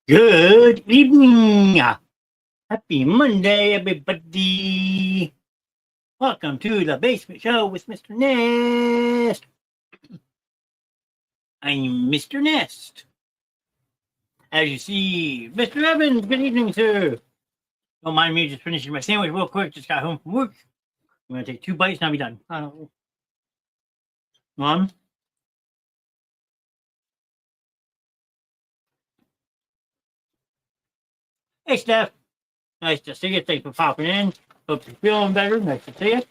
Good evening. Happy Monday, everybody. Welcome to the Basement Show with Mr. Nest. I'm Mr. Nest. As you see, Mr. Evans, good evening, sir. Don't mind me just finishing my sandwich real quick. Just got home from work. I'm going to take 2 bites and I'll be done. Mom? Hey, Steph. Nice to see you. Thanks for popping in. Hope you're feeling better. Nice to see you.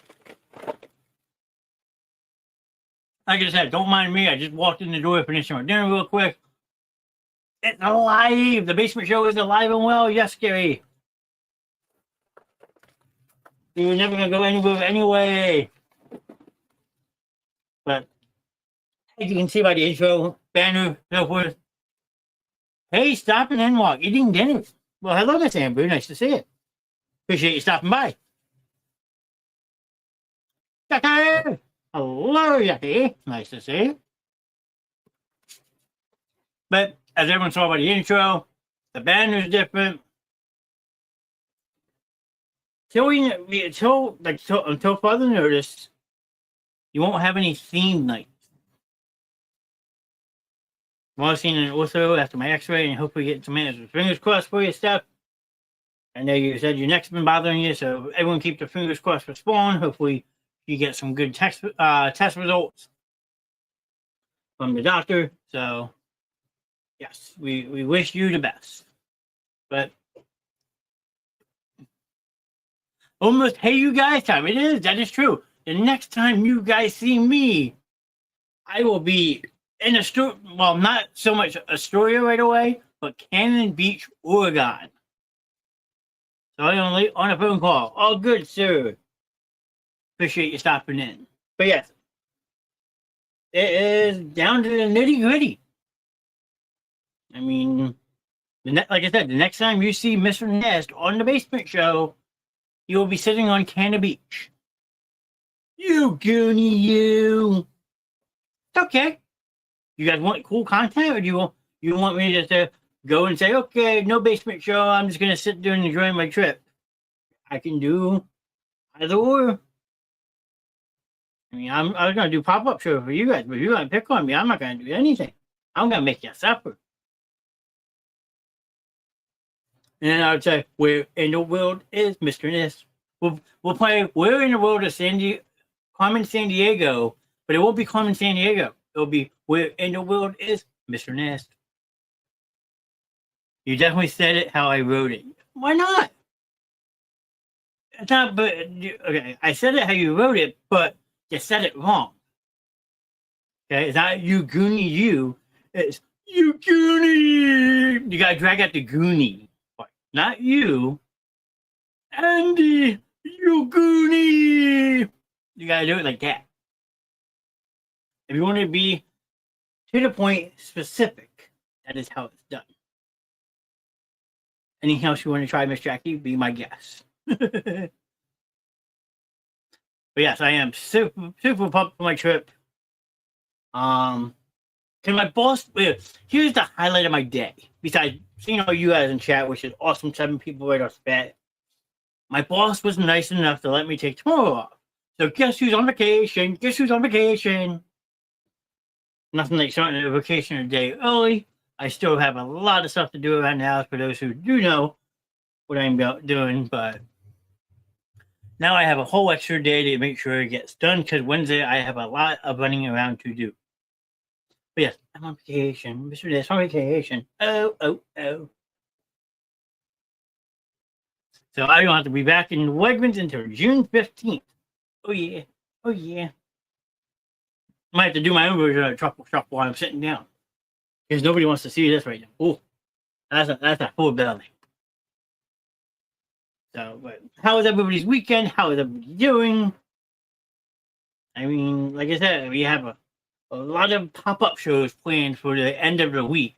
Like I said, don't mind me. I just walked in the door, finishing my dinner real quick. It's alive. The Basement Show is alive and well. Yes, Gary. We were never going to go anywhere anyway. But as you can see by the intro, banner, so forth. Hey, stopping and walk, eating dinner. Well, hello, Miss Amber. Nice to see you. Appreciate you stopping by. Jackie! Hello, Jackie. Nice to see you. But as everyone saw by the intro, the banner's different. Until further notice, you won't have any theme nights. I'm also seeing an ortho after my x-ray and hopefully get some answers. Fingers crossed for you, Steph. I know you said your neck's been bothering you, so everyone keep their fingers crossed for Spawn. Hopefully you get some good test results from the doctor. So, yes, we wish you the best. But almost hey you guys time. It is. That is true. The next time you guys see me, I will be in a store. Well, not so much Astoria right away, but Cannon Beach, Oregon. So I only on a phone call. All good, sir. Appreciate you stopping in. But yes, it is down to the nitty gritty. I mean, like I said, the next time you see Mr. Nest on the Basement Show, you will be sitting on Cannon Beach. You goonie, you. It's okay. You guys want cool content, or do you want me just to go and say, okay, no Basement Show, I'm just gonna sit there and enjoy my trip? I can do either or. I mean, I was gonna do pop-up show for you guys, but you're gonna pick on me. I'm not gonna do anything. I'm gonna make you suffer. And then I would say, where in the world is Mr. Nest? We'll play Where in the World is Carmen San Diego, but it won't be Carmen San Diego. It'll be Where in the World is Mr. Nest? You definitely said it how I wrote it. Why not? It's not, but okay, I said it how you wrote it, but you said it wrong. Okay, it's not you goonie you. It's you goonie. You gotta drag out the goonie part, not you. Andy, you goonie. You gotta do it like that. If you want to be to the point, specific, that is how it's done. Anything else you want to try, Miss Jackie? Be my guest. But yes, I am super pumped for my trip. Can my boss? Here's the highlight of my day. Besides seeing all you guys in chat, which is awesome, 7 people right off the bat. My boss was nice enough to let me take tomorrow off. So guess who's on vacation? Guess who's on vacation? Nothing like starting a vacation a day early. I still have a lot of stuff to do around the house for those who do know what I'm doing, but now I have a whole extra day to make sure it gets done because Wednesday I have a lot of running around to do. But yes, I'm on vacation. Mr. Nest on vacation. Oh. So I don't have to be back in Wegmans until June 15th. Oh yeah. I might have to do my own version of truffle shop while I'm sitting down. Because nobody wants to see this right now. Oh, that's a full belly. So, but how is everybody's weekend? How is everybody doing? I mean, like I said, we have a lot of pop-up shows planned for the end of the week.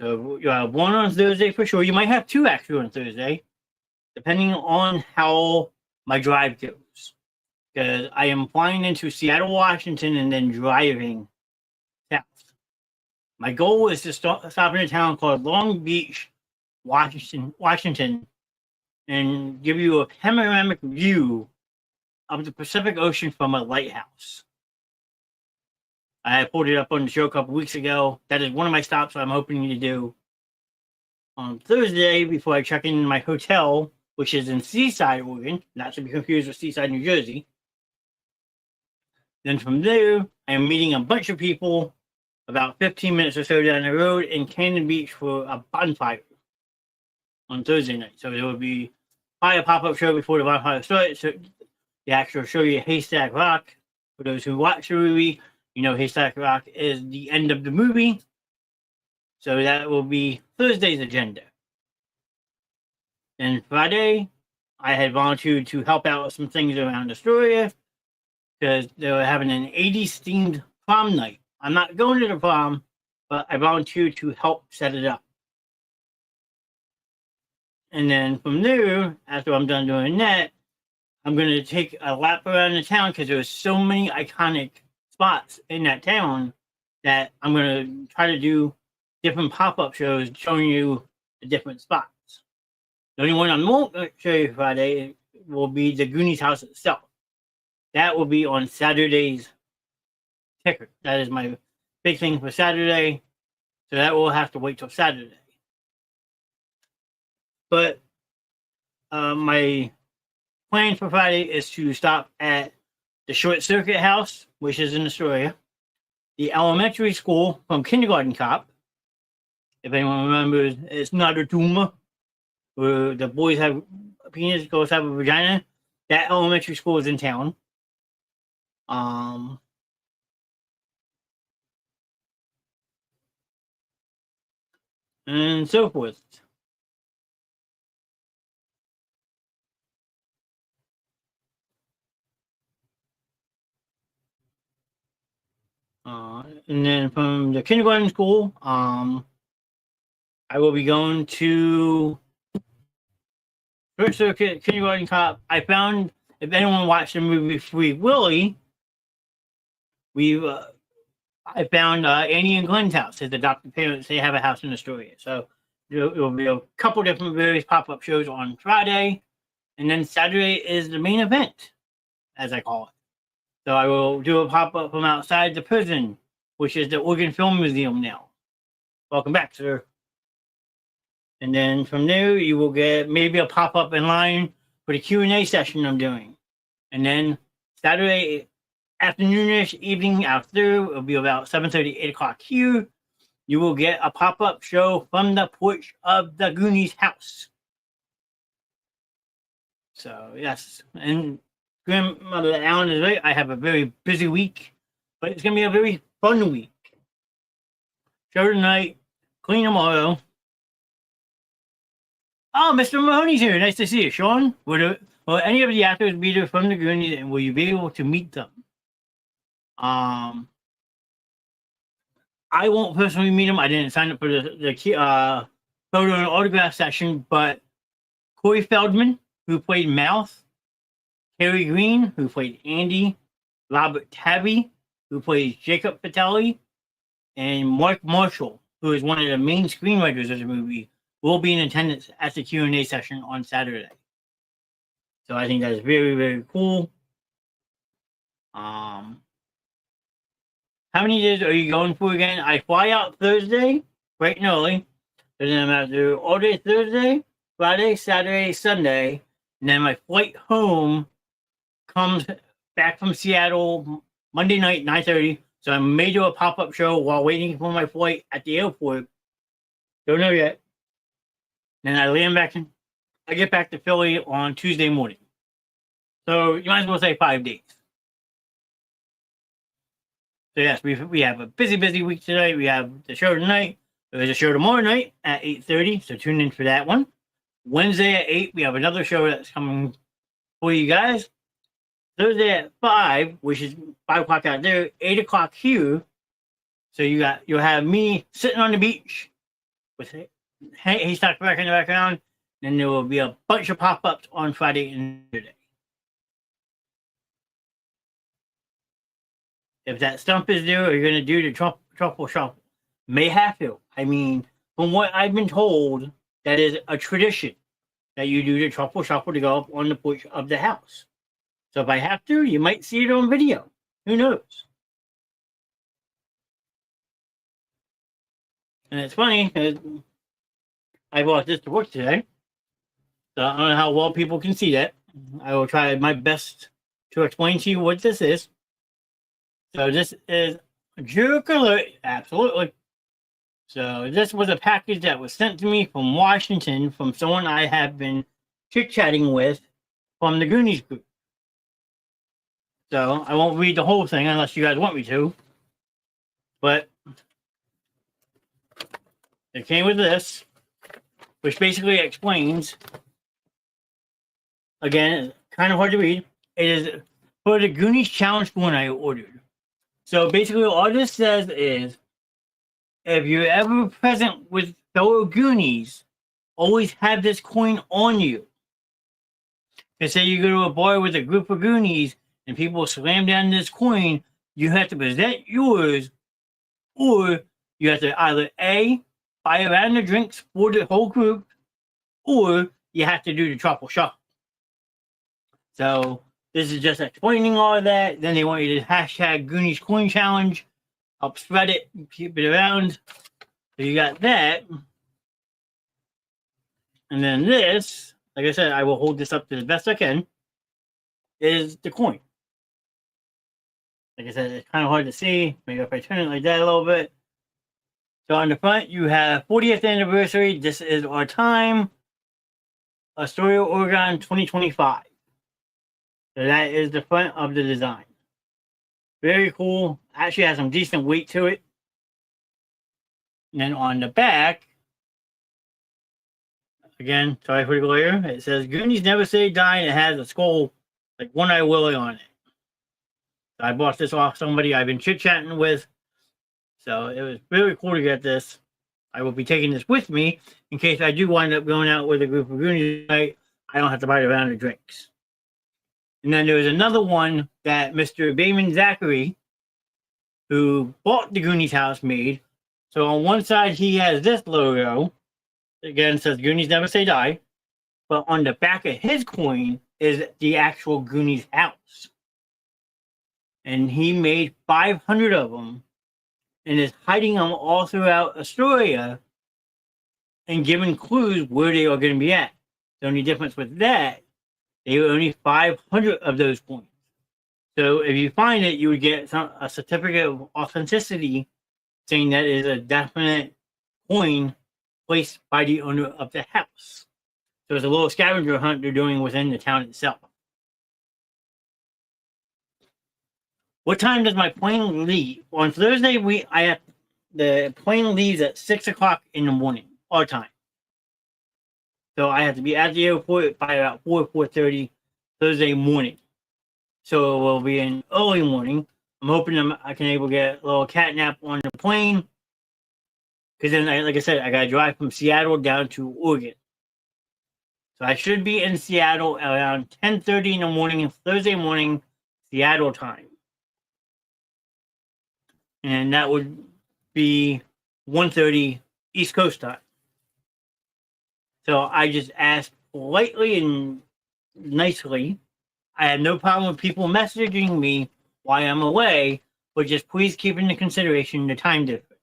So you have one on Thursday for sure. You might have 2 actually on Thursday, depending on how my drive goes. Because I am flying into Seattle, Washington, and then driving south. My goal is to stop in a town called Long Beach, Washington, and give you a panoramic view of the Pacific Ocean from a lighthouse. I pulled it up on the show a couple weeks ago. That is one of my stops I'm hoping to do on Thursday before I check in my hotel, which is in Seaside, Oregon, not to be confused with Seaside, New Jersey. Then from there, I am meeting a bunch of people about 15 minutes or so down the road in Cannon Beach for a bonfire on Thursday night. So there will be probably a pop-up show before the bonfire starts. So the actual show you Haystack Rock. For those who watch the movie, you know Haystack Rock is the end of the movie. So that will be Thursday's agenda. And Friday, I had volunteered to help out with some things around Astoria because they were having an 80s themed prom night. I'm not going to the prom, but I volunteered to help set it up. And then from there, after I'm done doing that, I'm going to take a lap around the town because there's so many iconic spots in that town that I'm going to try to do different pop-up shows showing you the different spots. The only one I won't show you Friday will be the Goonies house itself. That will be on Saturday's ticker. That is my big thing for Saturday. So that will have to wait till Saturday. But my plan for Friday is to stop at the Short Circuit House, which is in Astoria, the elementary school from Kindergarten Cop. If anyone remembers, it's not a tumor where the boys have a penis, girls have a vagina. That elementary school is in town. And so forth. And then from the kindergarten school, I will be going to First Circuit Kindergarten Cop. I found, if anyone watched the movie Free Willy, I found Annie and Glenn's house. His adopted parents, they have a house in Astoria. So there will be a couple different various pop-up shows on Friday. And then Saturday is the main event, as I call it. So I will do a pop-up from outside the prison, which is the Oregon Film Museum now. Welcome back, sir. And then from there, you will get maybe a pop-up in line for the Q&A session I'm doing. And then Saturday afternoonish, evening after, it'll be about 7:30, 8 o'clock here. You will get a pop-up show from the porch of the Goonies house. So, yes. And Grandmother Allen is right. I have a very busy week, but it's going to be a very fun week. Show tonight, clean tomorrow. Oh, Mr. Mahoney's here. Nice to see you, Sean. Will any of the actors be there from the Goonies, and will you be able to meet them? I won't personally meet them. I didn't sign up for the photo and autograph session, but Corey Feldman, who played Mouth, Harry Green, who played Andy, Robert Tabby, who plays Jacob Patelli, and Mark Marshall, who is one of the main screenwriters of the movie, will be in attendance at the Q&A session on Saturday. So I think that is very, very cool. How many days are you going for again? I fly out Thursday, bright and early. And then I'm going to do all day Thursday, Friday, Saturday, Sunday. And then my flight home comes back from Seattle Monday night, 9:30. So I may do a pop-up show while waiting for my flight at the airport. Don't know yet. Then I land back I get back to Philly on Tuesday morning. So you might as well say 5 days. So yes, we have a busy week tonight. We have the show tonight. There's a show tomorrow night at 8:30, so tune in for that one. Wednesday at 8, we have another show that's coming for you guys. Thursday at 5, which is 5 o'clock out there, 8 o'clock here. So you'll have me sitting on the beach with Haystack back in the background. Then there will be a bunch of pop-ups on Friday and Saturday. If that stump is there, are you going to do the truffle shuffle? May have to. I mean, from what I've been told, that is a tradition that you do the truffle shuffle to go up on the porch of the house. So if I have to, you might see it on video. Who knows? And it's funny because I brought this to work today. So I don't know how well people can see that. I will try my best to explain to you what this is. So this is a jerk alert. Absolutely. So this was a package that was sent to me from Washington from someone I have been chit-chatting with from the Goonies group. So I won't read the whole thing unless you guys want me to. But it came with this, which basically explains, again, kind of hard to read. It is for the Goonies challenge coin I ordered. So basically all this says is, if you're ever present with fellow Goonies, always have this coin on you. Because say you go to a bar with a group of Goonies and people slam down this coin, you have to present yours, or you have to either A, buy around the drinks for the whole group, or you have to do the truffle shuffle. So this is just explaining all of that. Then they want you to hashtag Goonies Coin Challenge, help spread it, keep it around. So you got that. And then this, like I said, I will hold this up to the best I can, is the coin. Like I said, it's kind of hard to see. Maybe if I turn it like that a little bit. So on the front, you have 40th anniversary. This is our time. Astoria, Oregon, 2025. So that is the front of the design. Very cool. Actually has some decent weight to it. And then on the back, again, sorry for the glare, it says Goonies Never Say Die, and it has a skull, like One-Eye Willie on it. So I bought this off somebody I've been chit-chatting with. So it was really cool to get this. I will be taking this with me in case I do wind up going out with a group of Goonies tonight. I don't have to buy a round of drinks. And then there was another one that Mr. Bayman Zachary, who bought the Goonies house, made. So on one side, he has this logo. Again, it says Goonies Never Say Die. But on the back of his coin is the actual Goonies house. And he made 500 of them and is hiding them all throughout Astoria and giving clues where they are going to be at. The only difference with that, they were only 500 of those coins. So if you find it, you would get a certificate of authenticity saying that is a definite coin placed by the owner of the house. So it's a little scavenger hunt they're doing within the town itself. What time does my plane leave? On Thursday, the plane leaves at 6 o'clock in the morning, our time. So I have to be at the airport by about 4:30 Thursday morning. So it will be an early morning. I'm hoping I can able to get a little cat nap on the plane. Because then, like I said, I got to drive from Seattle down to Oregon. So I should be in Seattle around 10:30 in the morning, Thursday morning, Seattle time. And that would be 1:30 East Coast time. So I just asked politely and nicely. I have no problem with people messaging me while I'm away, but just please keep into consideration the time difference.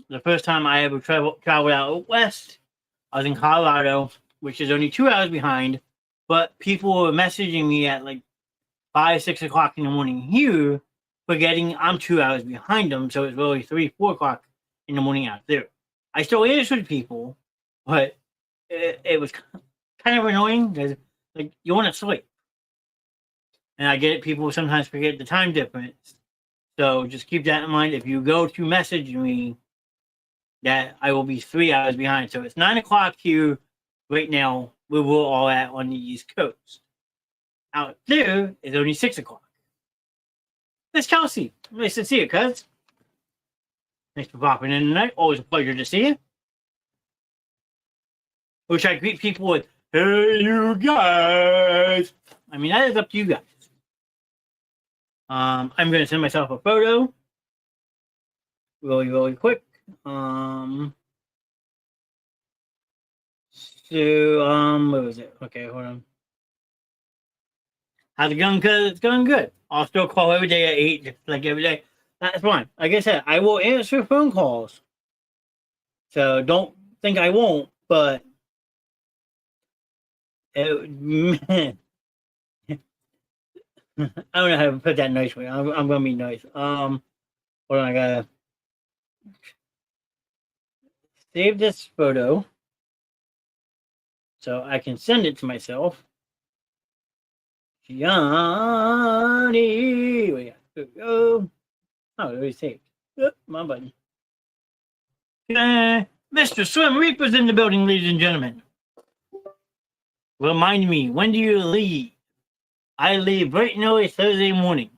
The first time I ever traveled out west, I was in Colorado, which is only 2 hours behind, but people were messaging me at like 5, 6 o'clock in the morning here, forgetting I'm 2 hours behind them, so it's really 3, 4 o'clock in the morning out there. I still answered people, but it was kind of annoying because like you want to sleep. And I get it, people sometimes forget the time difference. So just keep that in mind. If you go to message me, that I will be 3 hours behind. So it's 9 o'clock here right now, where we're all at on the East Coast. Out there, it's only 6 o'clock. Miss Kelsey, nice to see you, cuz. Thanks for popping in tonight. Always a pleasure to see you. Which I greet people with, hey, you guys. I mean, that is up to you guys. I'm going to send myself a photo. really quick. What was it? Okay, hold on. How's it going? Cause it's going good. I'll still call every day at 8, just like every day. That's fine. Like I said, I will answer phone calls. So don't think I won't, but man, I don't know how to put that nice way. I'm gonna be nice. Hold on, I gotta save this photo so I can send it to myself. Johnny, wait, there we go. Oh, it already saved. Oop, my button. Mr. Swim Reaper's in the building, ladies and gentlemen. Remind me, when do you leave? I leave bright and early Thursday morning.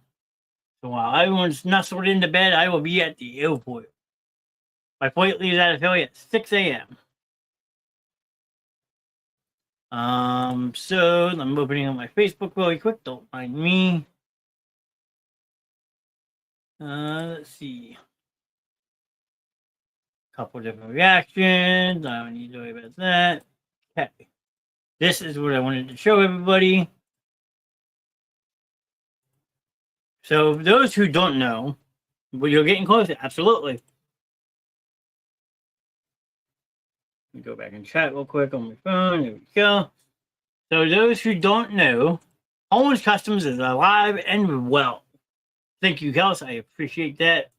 So while everyone's nestled into bed, I will be at the airport. My flight leaves out of Philly at 6 a.m. So I'm opening up my Facebook really quick. Don't mind me. Let's see. Couple different reactions. I don't need to worry about that. Okay. This is what I wanted to show everybody. So those who don't know, but you're getting closer, absolutely. Let me go back and chat real quick on my phone. There we go. So those who don't know, Owens Customs is alive and well. Thank you, Kels. I appreciate that.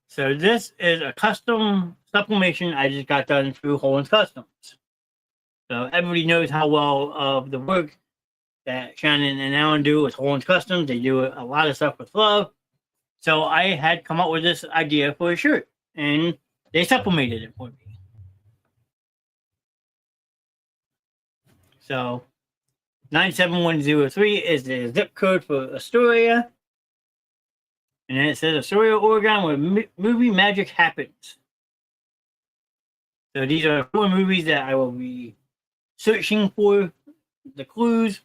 So this is a custom sublimation I just got done through Owens Customs. So everybody knows how well of the work that Shannon and Alan do with Owens Customs. They do a lot of stuff with love. So I had come up with this idea for a shirt, and they supplemented it for me. So 97103 is the zip code for Astoria. And then it says Astoria, Oregon, where movie magic happens. So these are 4 movies that I will be searching for the clues.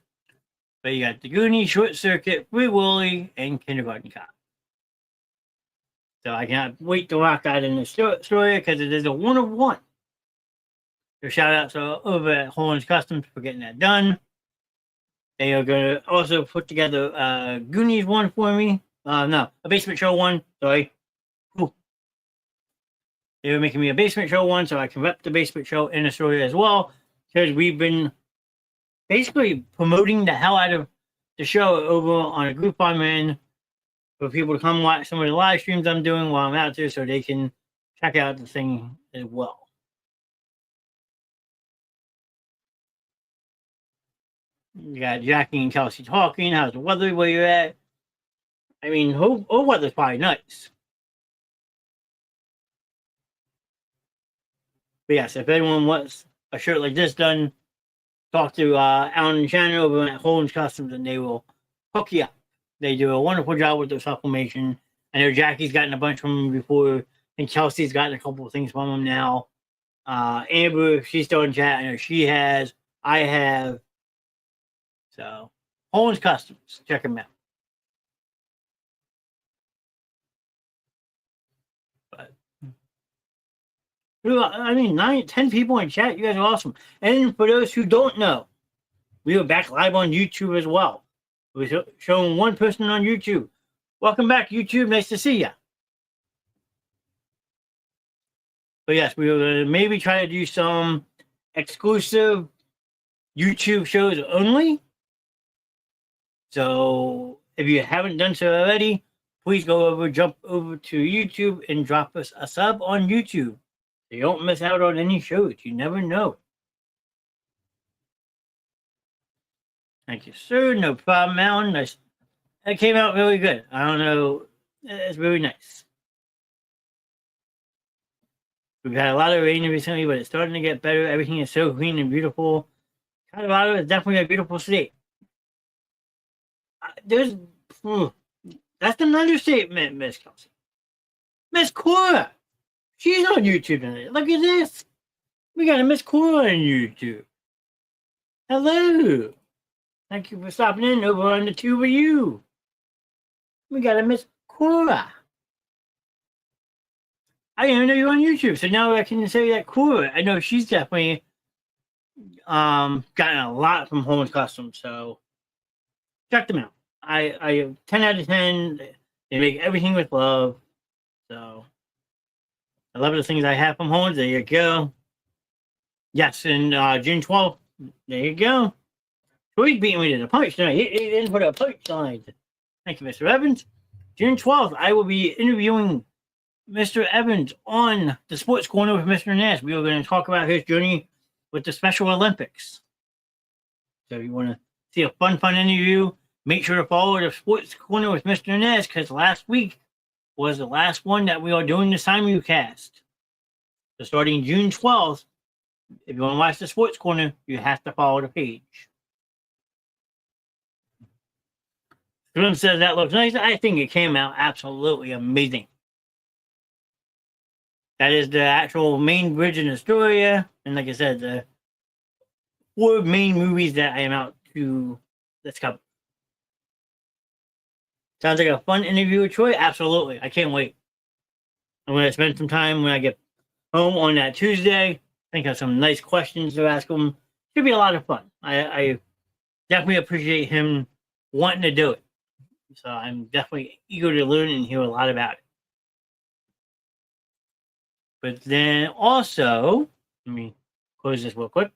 But you got The Goonies, Short Circuit, Free Willy, and Kindergarten Cop. So I cannot wait to rock that in the story because it is a 1 of 1. So shout out to over at Owens Customs for getting that done. They are going to also put together a Goonies one for me. No, a Basement Show one. Sorry. Ooh. They were making me a Basement Show one so I can rep the Basement Show in the story as well. Because we've been basically promoting the hell out of the show over on a group I'm in for people to come watch some of the live streams I'm doing while I'm out there so they can check out the thing as well. You got Jackie and Kelsey talking. How's the weather where you're at? I mean, whole weather's probably nice. But yes, if anyone wants a shirt like this done, talk to Alan and Shannon over at Owens Customs and they will hook you up. They do a wonderful job with their supplementation. I know Jackie's gotten a bunch from them before, and Kelsey's gotten a couple of things from them now. Amber, she's still in chat. I know she has. I have. So, Owens Customs, check them out. But, I mean, 9, 10 people in chat. You guys are awesome. And for those who don't know, we are back live on YouTube as well. We're showing one person on YouTube. Welcome back, YouTube. Nice to see you. But yes, we were going to maybe try to do some exclusive YouTube shows only. So if you haven't done so already, please jump over to YouTube and drop us a sub on YouTube. So you don't miss out on any shows. You never know. Thank you, sir. No problem, Alan. Nice. That came out really good. I don't know. It's really nice. We've had a lot of rain recently, but it's starting to get better. Everything is so clean and beautiful. Colorado is definitely a beautiful state. That's an understatement, Miss Kelsey. Miss Cora, she's on YouTube tonight. Look at this. We got a Miss Cora on YouTube. Hello. Thank you for stopping in over on the tube of you. We got a Miss Cora. I didn't know you on YouTube, so now I can say that cool. I know she's definitely gotten a lot from Holmes Customs, so check them out. I 10 out of 10. They make everything with love. So I love the things I have from Holmes. There you go. Yes, and June 12th. There you go. So he's beating me to the punch tonight. He didn't put a punch line. Thank you, Mr. Evans. June 12th, I will be interviewing Mr. Evans on the Sports Corner with Mr. Knast. We are going to talk about his journey with the Special Olympics. So if you want to see a fun interview, make sure to follow the Sports Corner with Mr. Knast, because last week was the last one that we are doing the simulcast. So starting June 12th, if you want to watch the Sports Corner, you have to follow the page. Grim says that looks nice. I think it came out absolutely amazing. That is the actual main bridge in Astoria. And like I said, the 4 main movies that I am out to let's cover. Sounds like a fun interview with Troy. Absolutely. I can't wait. I'm going to spend some time when I get home on that Tuesday. I think I have some nice questions to ask him. Should be a lot of fun. I definitely appreciate him wanting to do it. So I'm definitely eager to learn and hear a lot about it. But then also, let me close this real quick.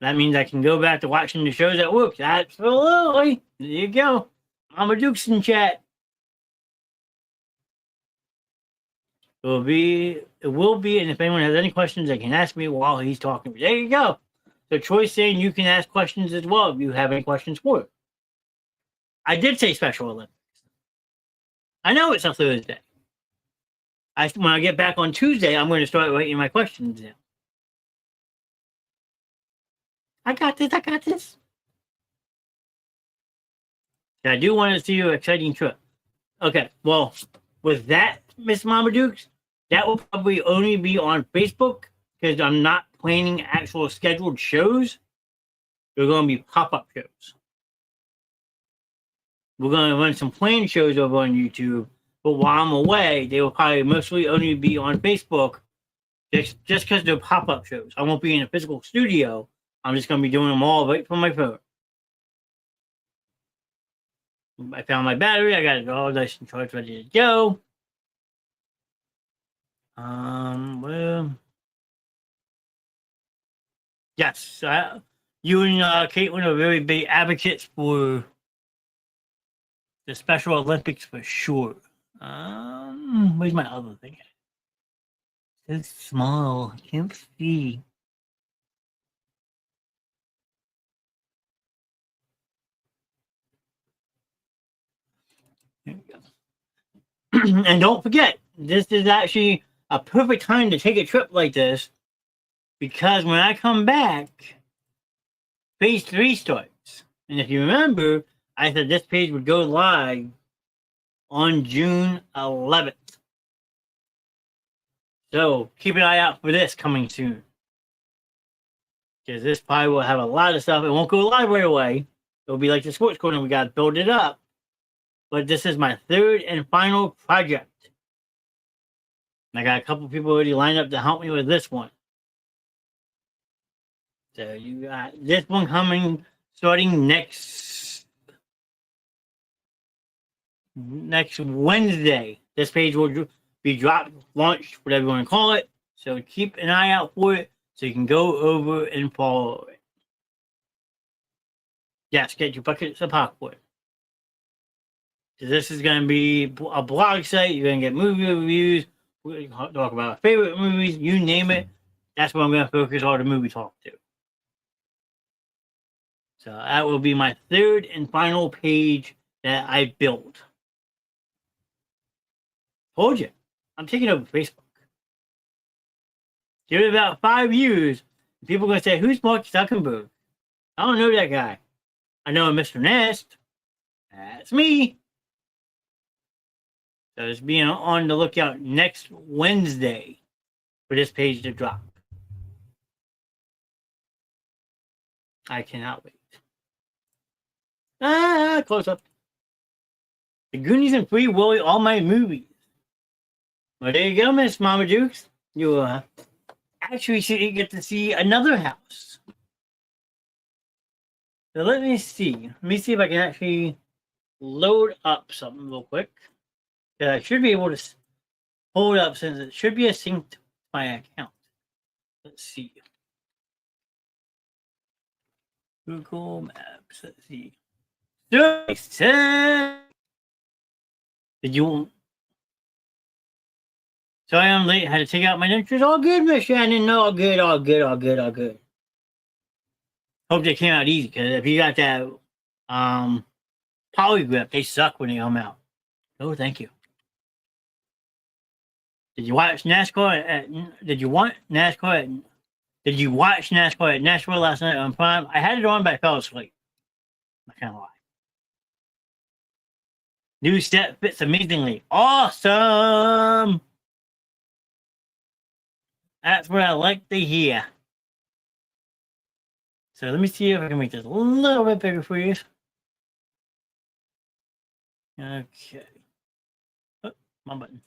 That means I can go back to watching the shows at work. Absolutely. There you go. Mama Duke's in chat. It will be, and if anyone has any questions, they can ask me while he's talking. There you go. So Troy's saying you can ask questions as well if you have any questions for it. I did say Special Olympics. I know it's a Thursday. When I get back on Tuesday, I'm going to start writing my questions down. I got this. I do want to see your exciting trip. Okay, well, with that, Miss Mama Dukes, that will probably only be on Facebook because I'm not planning actual scheduled shows. They're going to be pop-up shows. We're going to run some planned shows over on YouTube, but while I'm away, they will probably mostly only be on Facebook just because they're pop-up shows. I won't be in a physical studio. I'm just going to be doing them all right from my phone. I found my battery. I got it all nice and charged, ready to go. Well, yes, you and Caitlin are very big advocates for the Special Olympics for sure. Where's my other thing? It's small. I can't see. There we go. And don't forget, this is actually a perfect time to take a trip like this because when I come back, phase 3 starts. And if you remember, I said this page would go live on June 11th. So keep an eye out for this coming soon. Because this probably will have a lot of stuff. It won't go live right away. It'll be like the Sports Corner. We got to build it up. But this is my 3rd and final project. And I got a couple people already lined up to help me with this one. So you got this one coming starting next Wednesday. This page will be dropped, launched, whatever you want to call it. So keep an eye out for it so you can go over and follow it. Yes, get your buckets of popcorn. This is going to be a blog site. You're going to get movie reviews. We're going to talk about favorite movies. You name it. That's what I'm going to focus all the movie talk to. So that will be my 3rd and final page that I built. Told you. I'm taking over Facebook. Give it about 5 years. People are going to say, who's Mark Zuckerberg? I don't know that guy. I know Mr. Knast. That's me. So just being on the lookout next Wednesday for this page to drop. I cannot wait. Close up. The Goonies and Free Willy, all my movies. Well, there you go, Miss Mama Dukes. You actually get to see another house. So let me see. Let me see if I can actually load up something real quick. I should be able to hold up since it should be a synced to my account. Let's see. Google Maps. Let's see. Did you? Sorry I'm late. Had to take out my dentures. All good, Miss Shannon. All good, all good, all good, all good. Hope they came out easy, because if you got that polygraph, they suck when they come out. Oh, thank you. Did you watch NASCAR did you watch NASCAR at Nashville last night on Prime? I had it on, but I fell asleep. I can't lie. New set fits amazingly. Awesome! That's what I like to hear. So let me see if I can make this a little bit bigger for you. Okay. Oh, my button.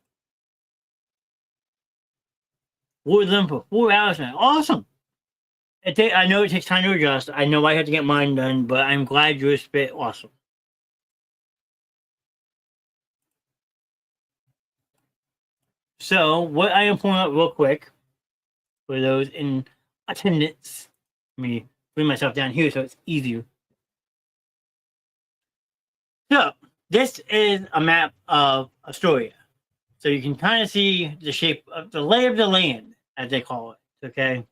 Wore them for 4 hours now. Awesome! I know it takes time to adjust. I know I had to get mine done, but I'm glad yours fit awesome. So, what I am pulling up real quick for those in attendance, let me bring myself down here so it's easier. So, this is a map of Astoria. So you can kind of see the shape of the lay of the land, as they call it. Okay.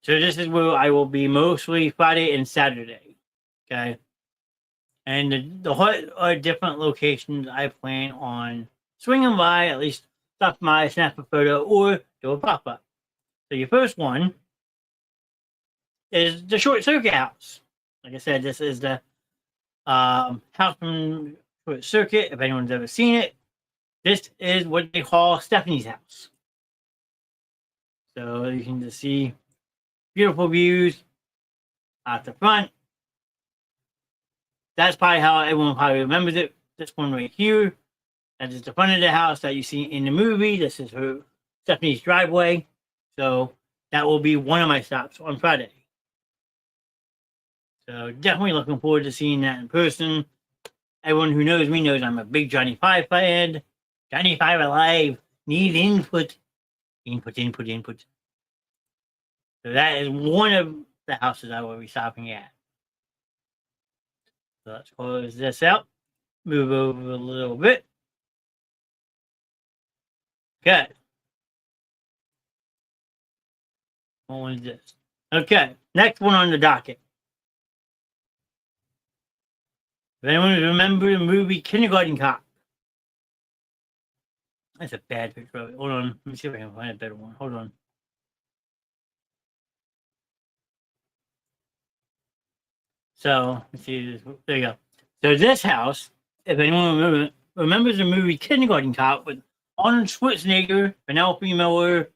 So this is where I will be mostly Friday and Saturday. Okay. And the what are different locations I plan on swinging by, at least stop by, snap a photo, or do a pop up. So your first one is the Short Circuit House. Like I said, this is the house from Short Circuit. If anyone's ever seen it, this is what they call Stephanie's house. So you can just see beautiful views out the front. That's probably how everyone probably remembers it. This one right here, that is the front of the house that you see in the movie. This is her Stephanie's driveway. So that will be one of my stops on Friday. So definitely looking forward to seeing that in person. Everyone who knows me knows I'm a big Johnny Five fan. Johnny Five alive. Need input. Input. So that is one of the houses I will be stopping at. So let's close this out. Move over a little bit. Okay. What one is this? Okay. Next one on the docket. If anyone remember the movie Kindergarten Cop? That's a bad picture of it. Hold on. Let me see if I can find a better one. Hold on. So, let's see. There you go. So this house, if anyone remembers the movie Kindergarten Cop with Arnold Schwarzenegger, Penelope Miller, and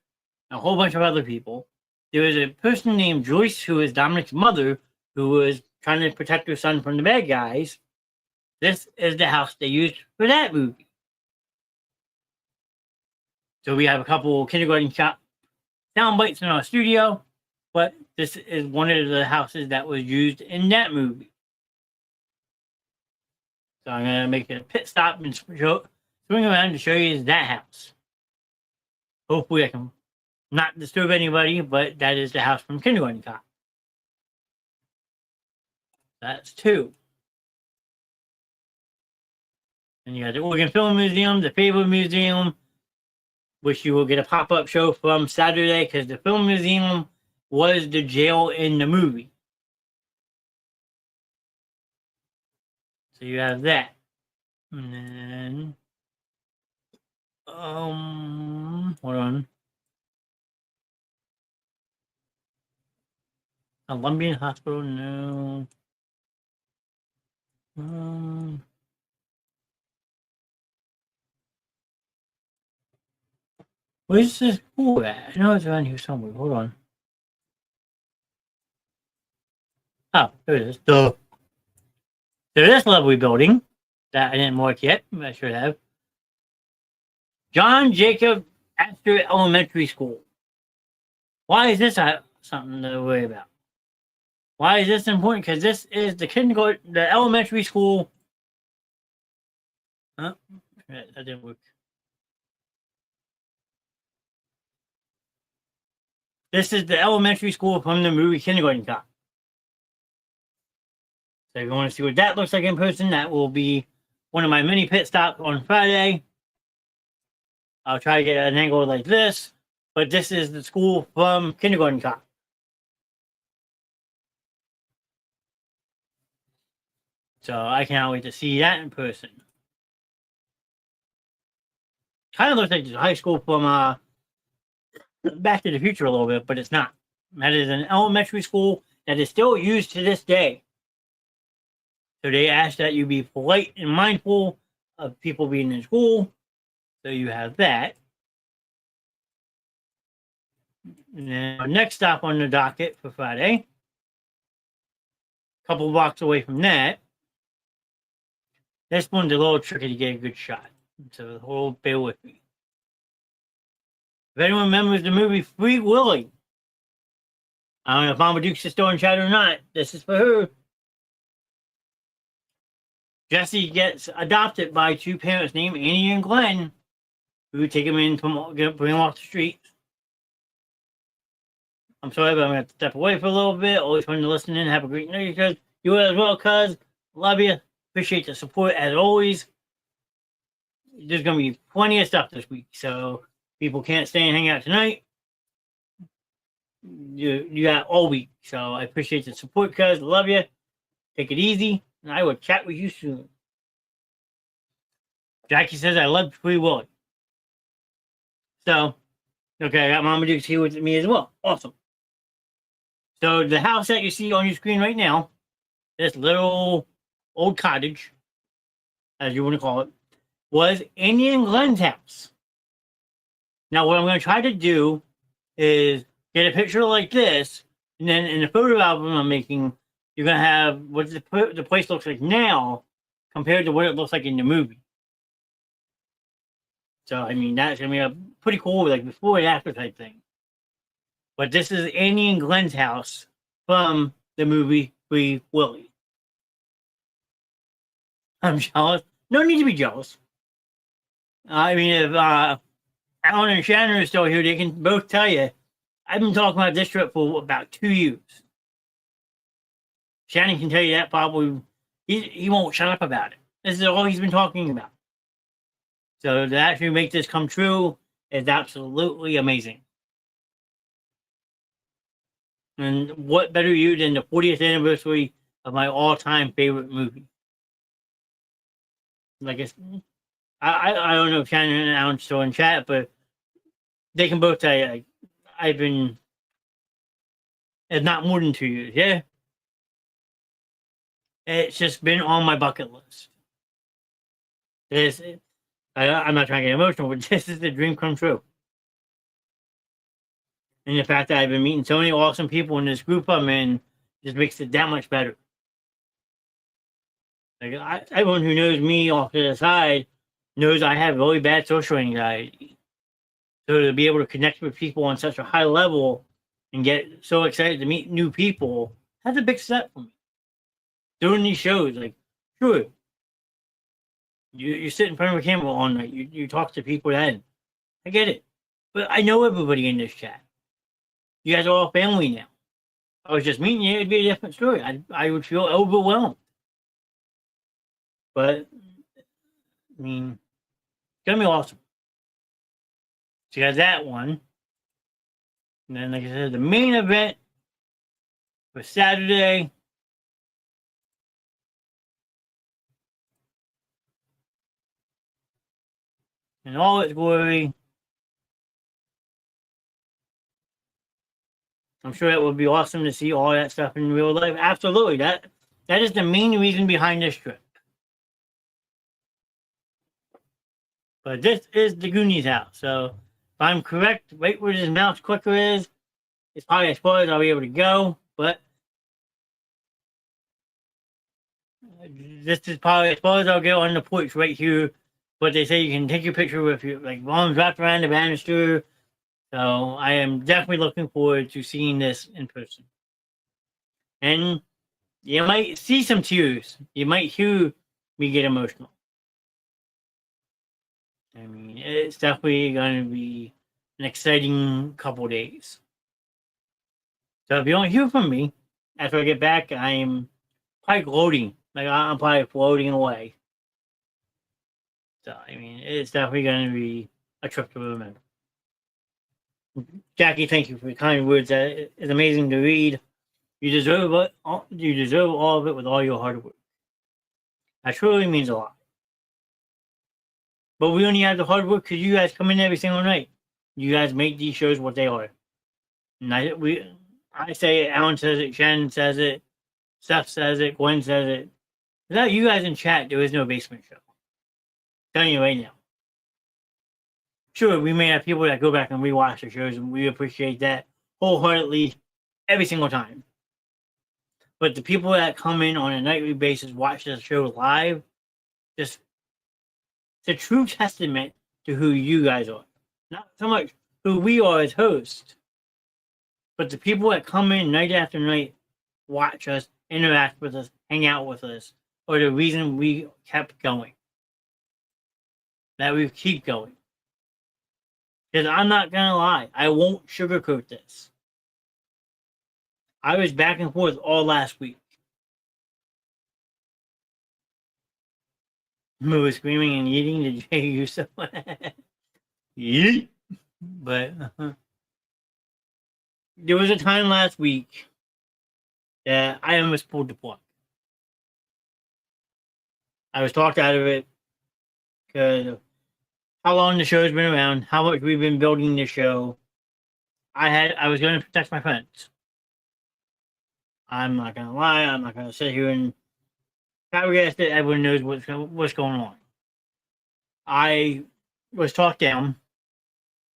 a whole bunch of other people, there was a person named Joyce who is Dominic's mother who was trying to protect her son from the bad guys. This is the house they used for that movie. So we have a couple Kindergarten Cop sound bites in our studio, but this is one of the houses that was used in that movie. So I'm going to make a pit stop and swing around to show you that house. Hopefully I can not disturb anybody, but that is the house from Kindergarten Cop. That's 2. And you got the Oregon Film Museum, the Faber Museum, which you will get a pop-up show from Saturday because the Film Museum was the jail in the movie. So you have that. And then hold on. Columbian Hospital, no. Where's this pool at? I know it's around here somewhere. Hold on. Oh, there it is. Duh. So this lovely building that I didn't mark yet, I should have. John Jacob Astor Elementary School. Why is this something to worry about? Why is this important? Because this is the kindergarten, the elementary school. Huh? That didn't work. This is the elementary school from the movie Kindergarten Cop. So if you want to see what that looks like in person, that will be one of my mini pit stops on Friday. I'll try to get an angle like this, but this is the school from Kindergarten Cop. So I cannot wait to see that in person. Kind of looks like the high school from Back to the Future a little bit, but it's not. That is an elementary school that is still used to this day. So they ask that you be polite and mindful of people being in school. So you have that. And then our next stop on the docket for Friday, a couple blocks away from that. This one's a little tricky to get a good shot. So hold, bear with me. If anyone remembers the movie Free Willy, I don't know if Mama Duke's still in chat or not. This is for her. Jesse gets adopted by two parents named Annie and Glenn, who take him in, bring him off the streets. I'm sorry, but I'm going to step away for a little bit. Always fun to listen in. Have a great night, cuz. You as well, cuz. Love you. Appreciate the support as always. There's going to be plenty of stuff this week, so people can't stay and hang out tonight. You got all week, so I appreciate the support, cuz. Love you. Take it easy, and I will chat with you soon. Jackie says I love Free Willy. So, okay, I got Mama Duke's here with me as well. Awesome. So the house that you see on your screen right now, this little old cottage, as you want to call it, was Annie and Glenn's house. Now, what I'm going to try to do is get a picture like this, and then in the photo album I'm making, you're going to have what the place looks like now compared to what it looks like in the movie. So, I mean, that's going to be a pretty cool, like, before and after type thing. But this is Annie and Glenn's house from the movie Free Willy. I'm jealous. No need to be jealous. I mean, if Alan and Shannon are still here, they can both tell you, I've been talking about this trip for about 2 years. Shannon can tell you that probably. He won't shut up about it. This is all he's been talking about. So to actually make this come true is absolutely amazing. And what better you than the 40th anniversary of my all-time favorite movie? Like I don't know if Shannon and Alan still in chat, but they can both tell you, like, I've been, it's not more than 2 years, yeah? It's just been on my bucket list. I'm not trying to get emotional, but this is the dream come true. And the fact that I've been meeting so many awesome people in this group I'm in just makes it that much better. Like everyone who knows me off to the side knows I have really bad social anxiety. So to be able to connect with people on such a high level and get so excited to meet new people, that's a big step for me. Doing these shows, like, sure, you sit in front of a camera all night, you talk to people then. I get it. But I know everybody in this chat. You guys are all family now. If I was just meeting you, it'd be a different story. I would feel overwhelmed. But, I mean, it's going to be awesome. So you got that one. And then, like I said, the main event for Saturday. In all its glory. I'm sure it would be awesome to see all that stuff in real life. Absolutely. That is the main reason behind this trip. But this is the Goonies house. So if I'm correct, right where this mouse clicker is, it's probably as far as I'll be able to go. But This is probably as far as I'll get on the porch right here. But they say you can take your picture with your like arms wrapped around the banister. So I am definitely looking forward to seeing this in person. And you might see some tears. You might hear me get emotional. I mean, it's definitely going to be an exciting couple days. So if you don't hear from me after I get back, I'm probably floating. Like I'm probably floating away. So I mean, it's definitely going to be a trip to remember. Jackie, thank you for your kind words. That is amazing to read. You deserve it. You deserve all of it with all your hard work. That truly means a lot. But we only have the hard work because you guys come in every single night. You guys make these shows what they are. And I say it. Alan says it. Shannon says it. Steph says it. Gwen says it. Without you guys in chat, there is no basement show. I'm telling you right now. Sure, we may have people that go back and rewatch the shows, and we appreciate that wholeheartedly every single time. But the people that come in on a nightly basis, watch the show live, just it's a true testament to who you guys are. Not so much who we are as hosts, but the people that come in night after night, watch us, interact with us, hang out with us, are the reason we kept going. That we keep going. Because I'm not going to lie, I won't sugarcoat this. I was back and forth all last week. Who was screaming and eating? Did you hear yourself? Yeet. But there was a time last week that I almost pulled the plug. I was talked out of it because of how long the show's been around, how much we've been building the show. I was going to protect my friends. I'm not going to lie. I'm not going to sit here and flabbergasted that everyone knows what's going on. I was talked down,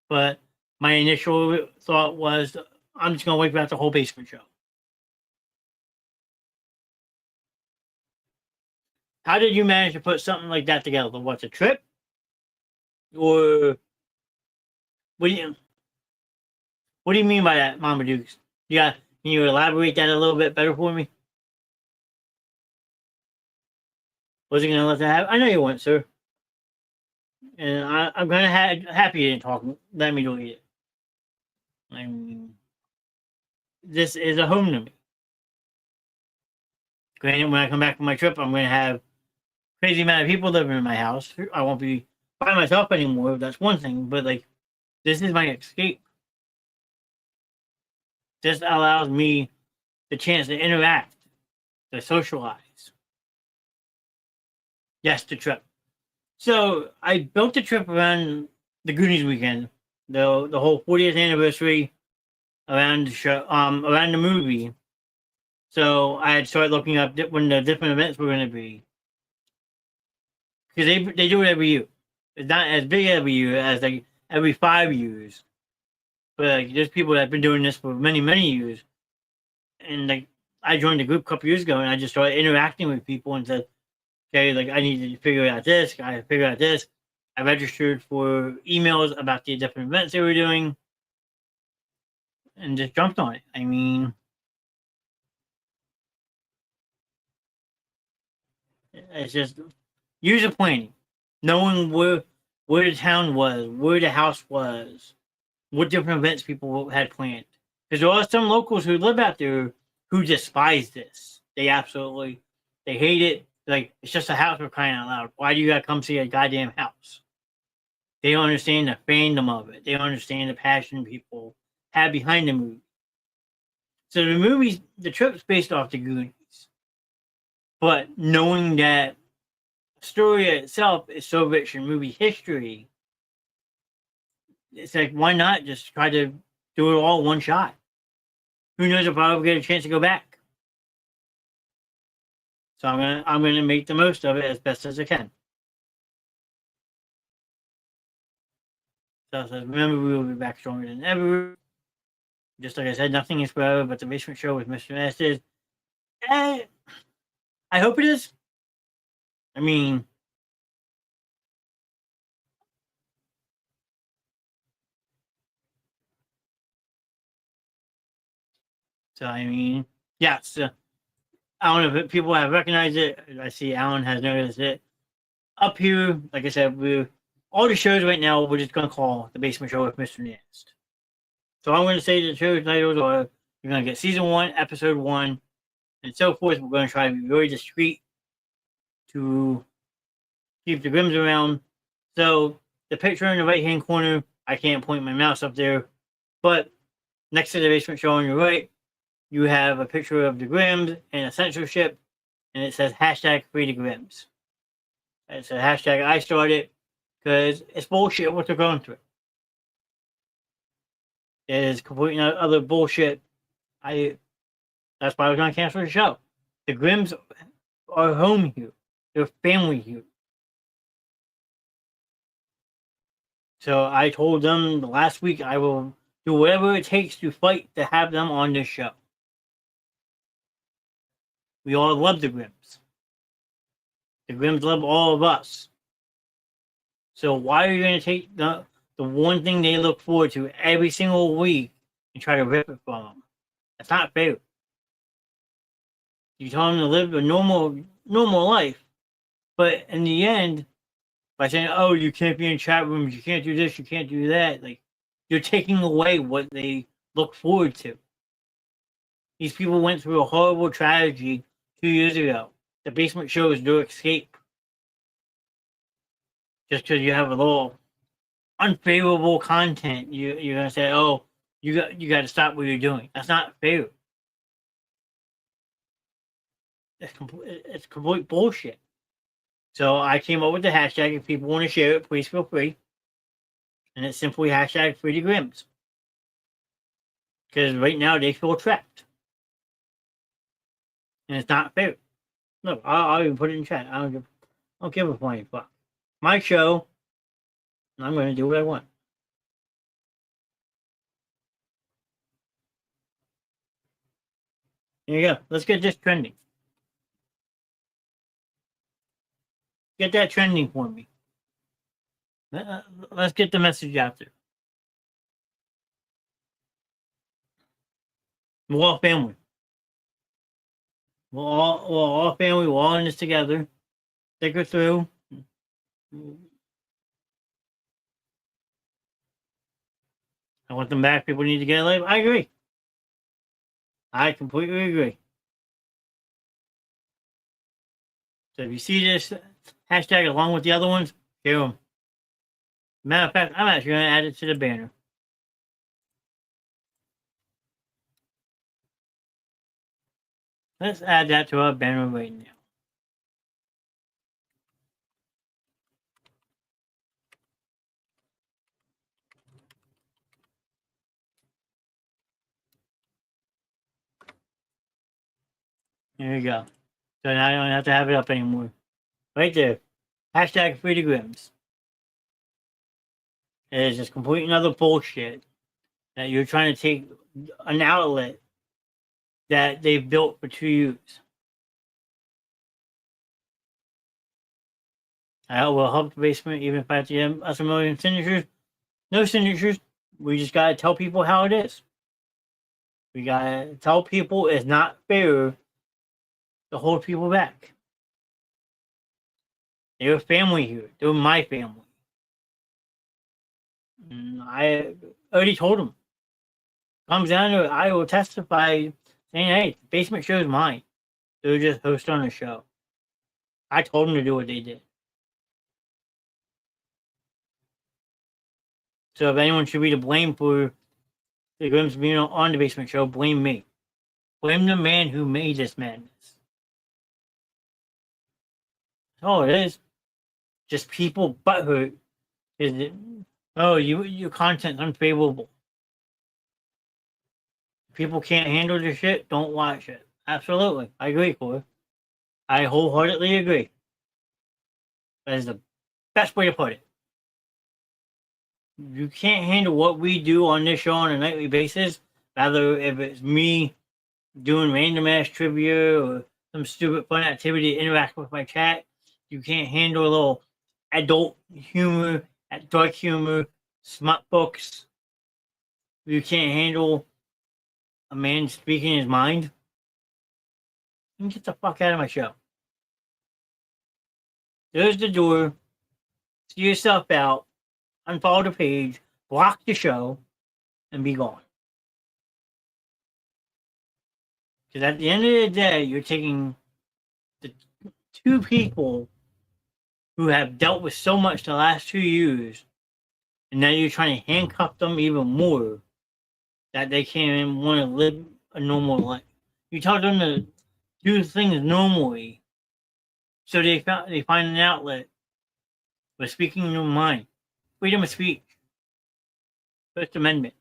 but my initial thought was I'm just going to wipe out the whole basement show. How did you manage to put something like that together? What's a trip? Or what do you mean by that, Mama Dukes? Yeah, can you elaborate that a little bit better for me? Was he gonna let that happen? I know you weren't, sir. And I'm kind of happy you didn't talk. Let me do it. I mean, this is a home to me. Granted, when I come back from my trip, I'm going to have crazy amount of people living in my house. I won't be by myself anymore. That's one thing. But like, this is my escape. This allows me the chance to interact, to socialize. Yes, the trip. So I built the trip around the Goonies weekend, the whole 40th anniversary around the show, around the movie. So I had started looking up when the different events were going to be, because they do it every year. It's not as big every year as like every 5 years, but like there's people that have been doing this for many years, and like I joined the group a couple years ago, and I just started interacting with people and said, okay, like I need to figure out this, I figure out this. I registered for emails about the different events they were doing, and just jumped on it. I mean, it's just user planning, knowing where the town was, where the house was, what different events people had planned. Because there are some locals who live out there who despise this. They hate it. Like, it's just a house, for crying out loud. Why do you gotta come see a goddamn house? They don't understand the fandom of it. They don't understand the passion people have behind the movie. So the trip's based off the Goonies. But knowing that the story itself is so rich in movie history, it's like, why not just try to do it all one shot? Who knows if I'll ever get a chance to go back? So I'm gonna make the most of it as best as I can. So remember, we will be back stronger than ever. Just like I said, nothing is forever, but the basement show with Mr. Knast is. I hope it is. I mean, yes. I don't know if people have recognized it. I see Alan has noticed it. Up here, like I said, we're all the shows right now. We're just gonna call the Basement Show with Mr Knast. So I'm gonna say the show titles are you're gonna get season 1, episode 1, and so forth. We're gonna try to be very discreet to keep the Grims around. So the picture in the right hand corner, I can't point my mouse up there, but next to the Basement Show on your right, you have a picture of the Grims and a censorship, and it says hashtag free the Grims. It's a hashtag I started because it's bullshit what they're going through. It is completely other bullshit. That's why I was going to cancel the show. The Grims are home here. They're family here. So I told them last week I will do whatever it takes to fight to have them on this show. We all love the Grims. The Grims love all of us. So why are you going to take the one thing they look forward to every single week and try to rip it from them? That's not fair. You tell them to live a normal life, but in the end, by saying, "Oh, you can't be in chat rooms, you can't do this, you can't do that," like you're taking away what they look forward to. These people went through a horrible tragedy 2 years ago. The Basement Show is their escape. Just because you have a little unfavorable content, you're gonna say, "Oh, you got to stop what you're doing." That's not fair. It's complete bullshit. So I came up with the hashtag. If people want to share it, please feel free. And it's simply hashtag free the Grims. Because right now they feel trapped. And it's not fair. Look, I'll even put it in chat. I don't give a flying fuck. My show, and I'm going to do what I want. There you go. Let's get this trending. Get that trending for me. Let's get the message out there. We're all family. We're all family. We're all in this together. Stick her through. I want them back. People need to get a life. I agree. I completely agree. So if you see this hashtag along with the other ones, share them. Matter of fact, I'm actually going to add it to the banner. Let's add that to our banner right now. There you go. So now I don't have to have it up anymore. Right there. Hashtag free the Grims. It is just complete another bullshit that you're trying to take an outlet that they've built for 2 years. I will help the basement even if I have to get us a million signatures. No signatures. We just gotta tell people how it is. We gotta tell people it's not fair to hold people back. They're family here. They're my family. And I already told them. Comes down to it, I will testify saying, "Hey, the Basement Show is mine. They're just host on a show." I told them to do what they did. So if anyone should be to blame for the Grims being on the Basement Show, blame me. Blame the man who made this madness. That's all it is. Just people butthurt. Is it? Oh, your content's unfavorable. If people can't handle the shit, don't watch it. Absolutely. I agree, Corey. I wholeheartedly agree. That is the best way to put it. You can't handle what we do on this show on a nightly basis, rather if it's me doing random ass trivia or some stupid fun activity to interact with my chat. You can't handle a little adult humor, dark humor, smut books. You can't handle a man speaking his mind. You get the fuck out of my show. There's the door. See yourself out. Unfollow the page. Block the show. And be gone. Because at the end of the day, you're taking the two people who have dealt with so much the last 2 years, and now you're trying to handcuff them even more that they can't even want to live a normal life. You taught them to do things normally, so they find an outlet for speaking their mind. Freedom of speech. First Amendment.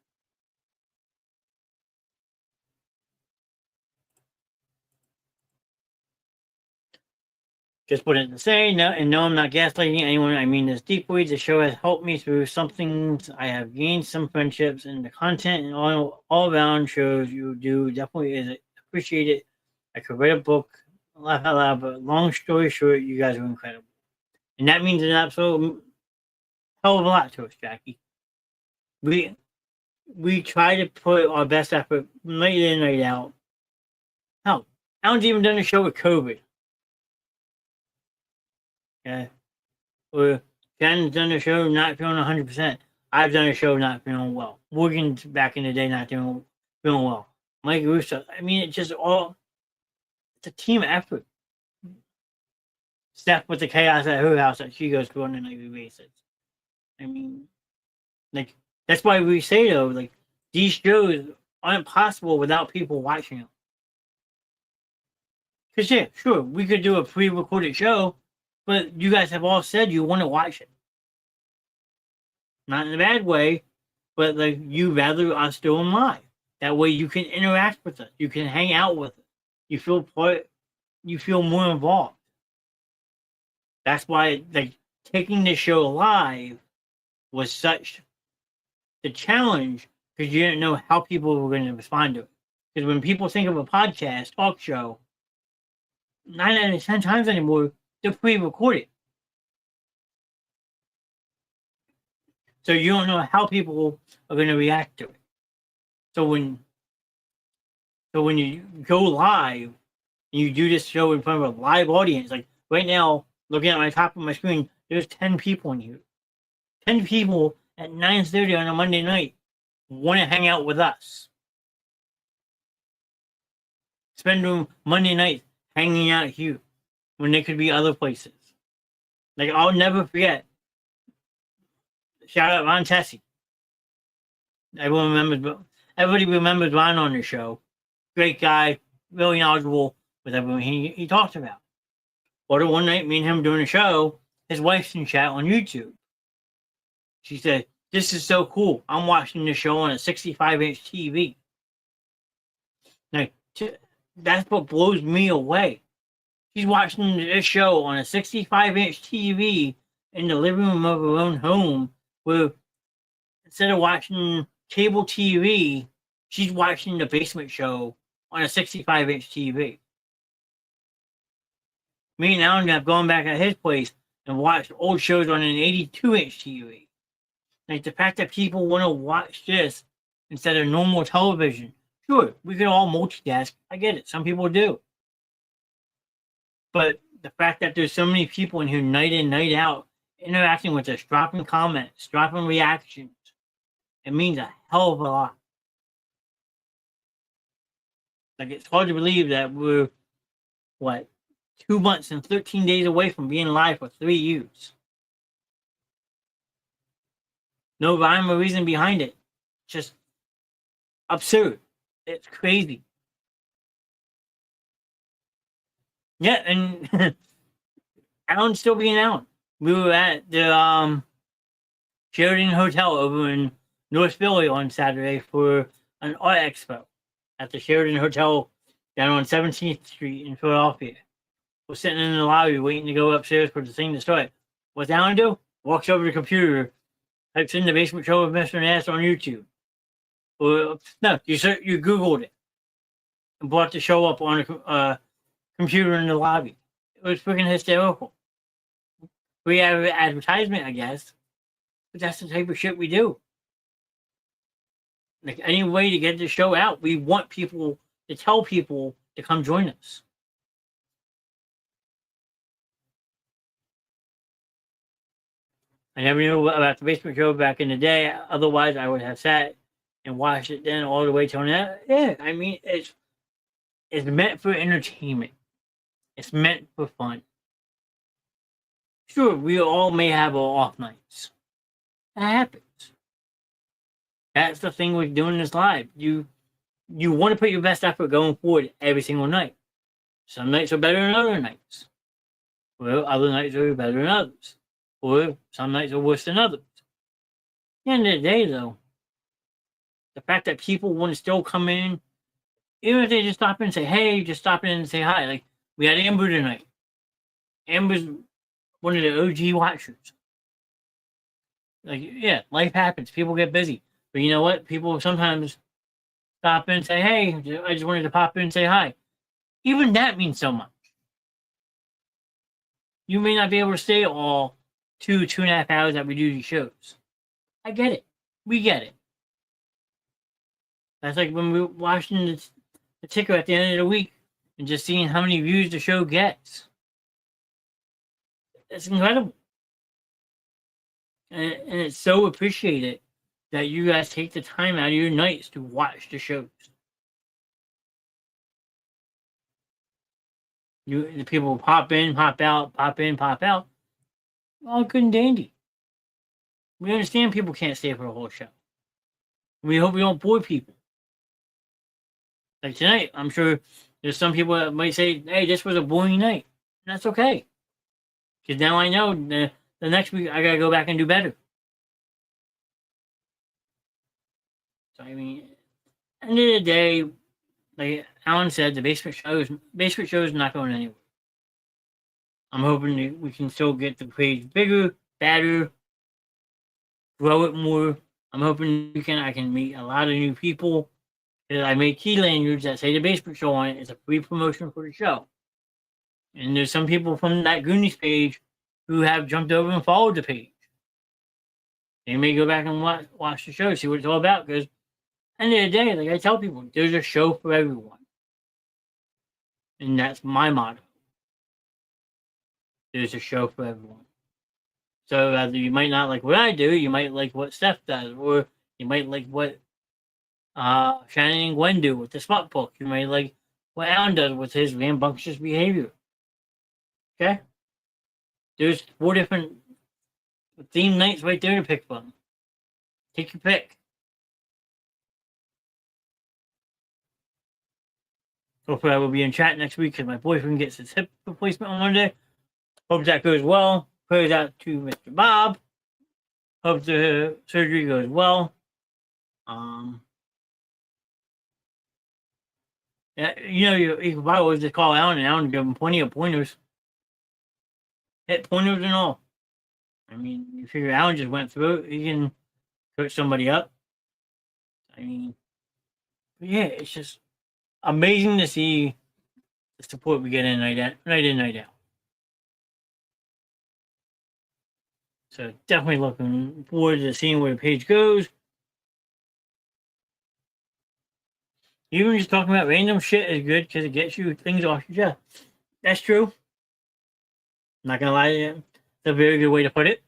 Just wanted to say, no, and no, I'm not gaslighting anyone. I mean this deeply. The show has helped me through some things. I have gained some friendships, and the content and all around shows you do definitely is appreciated. I could write a book, laugh out loud, but long story short, you guys are incredible. And that means an absolute hell of a lot to us, Jackie. We try to put our best effort night in, night out. Hell, Alan's even done a show with COVID. Okay. Or Shannon's done a show not feeling 100%. I've done a show not feeling well. Morgan's back in the day not feeling well. Mike Russo. I mean, it's just all, it's a team effort. Steph with the chaos at her house that she goes through on a nightly basis. I mean, like, that's why we say, though, like, these shows aren't possible without people watching them. Because, yeah, sure, we could do a pre-recorded show, but you guys have all said you want to watch it. Not in a bad way, but like you rather us do them live. That way you can interact with us. You can hang out with us. You feel more involved. That's why like taking the show live was such the challenge, because you didn't know how people were going to respond to it. Because when people think of a podcast, talk show, 9 out of 10 times anymore, they're pre-recorded. So you don't know how people are going to react to it. So when you go live and you do this show in front of a live audience, like right now, looking at my top of my screen, there's 10 people in here. 10 people at 9:30 on a Monday night want to hang out with us. Spend them Monday night hanging out here when they could be other places. Like, I'll never forget. Shout out Ron Tessie. Everybody remembers Ron on the show. Great guy, really knowledgeable with everything he talked about. But one night, me and him doing a show, his wife's in chat on YouTube. She said, "This is so cool. I'm watching the show on a 65-inch TV." Like, that's what blows me away. She's watching this show on a 65-inch TV in the living room of her own home, where instead of watching cable TV, she's watching the basement show on a 65-inch TV. Me and Alan have gone back at his place and watched old shows on an 82-inch TV. Like, the fact that people want to watch this instead of normal television. Sure, we can all multitask. I get it. Some people do. But the fact that there's so many people in here night in, night out, interacting with us, dropping comments, dropping reactions, it means a hell of a lot. Like, it's hard to believe that we're, 2 months and 13 days away from being live for 3 years. No rhyme or reason behind it. Just absurd. It's crazy. Yeah, and Alan's still being Alan. We were at the Sheridan Hotel over in North Philly on Saturday for an art expo at the Sheridan Hotel down on 17th Street in Philadelphia. We're sitting in the lobby waiting to go upstairs for the thing to start. What's Alan do? Walks over to the computer, types in the basement show of Mr Knast on YouTube. Or, no, you Googled it and brought the show up on computer in the lobby. It was freaking hysterical. We have advertisement, I guess, but that's the type of shit we do. Like any way to get the show out, we want people to tell people to come join us. I never knew about the basement show back in the day. Otherwise, I would have sat and watched it then all the way till now. Yeah, I mean, it's meant for entertainment. It's meant for fun. Sure, we all may have our off nights. That happens. That's the thing with doing this live. You want to put your best effort going forward every single night. Some nights are better than other nights. Well, other nights are better than others. Or some nights are worse than others. At the end of the day, though, the fact that people want to still come in, even if they just stop in and say, hey, just stop in and say hi. Like, we had Amber tonight. Amber's one of the OG watchers. Like, yeah, life happens. People get busy. But you know what? People sometimes stop in and say, hey, I just wanted to pop in and say hi. Even that means so much. You may not be able to stay all 2.5 hours that we do these shows. I get it. We get it. That's like when we were watching the ticker at the end of the week and just seeing how many views the show gets. It's incredible. And it's so appreciated that you guys take the time out of your nights to watch the shows. The people pop in, pop out, pop in, pop out. All good and dandy. We understand people can't stay for a whole show. We hope we don't bore people. Like tonight, I'm sure there's some people that might say, hey, this was a boring night. And that's okay. Because now I know the next week I got to go back and do better. So, I mean, at the end of the day, like Alan said, the basement show is not going anywhere. I'm hoping that we can still get the page bigger, better, grow it more. I'm hoping I can meet a lot of new people. I made key lanyards that say the basement show on it. It's a free promotion for the show. And there's some people from that Goonies page who have jumped over and followed the page. They may go back and watch the show, see what it's all about. Because at the end of the day, like I tell people, there's a show for everyone. And that's my motto. There's a show for everyone. So you might not like what I do, you might like what Steph does, or you might like what Shannon and Gwen do with the smut book. You might like what Alan does with his rambunctious behavior. Okay? There's 4 different theme nights right there to pick from. Take your pick. Hopefully I will be in chat next week because my boyfriend gets his hip replacement on Monday. Hope that goes well. Prayers out to Mr. Bob. Hope the surgery goes well. Yeah, you can probably always just call Alan and Alan give him plenty of pointers. Hit pointers and all. I mean, you figure Alan just went through it. He can coach somebody up. I mean, yeah, it's just amazing to see the support we get night in, night out. So definitely looking forward to seeing where the page goes. Even just talking about random shit is good because it gets you things off your chest. That's true. I'm not gonna lie to you. It's a very good way to put it.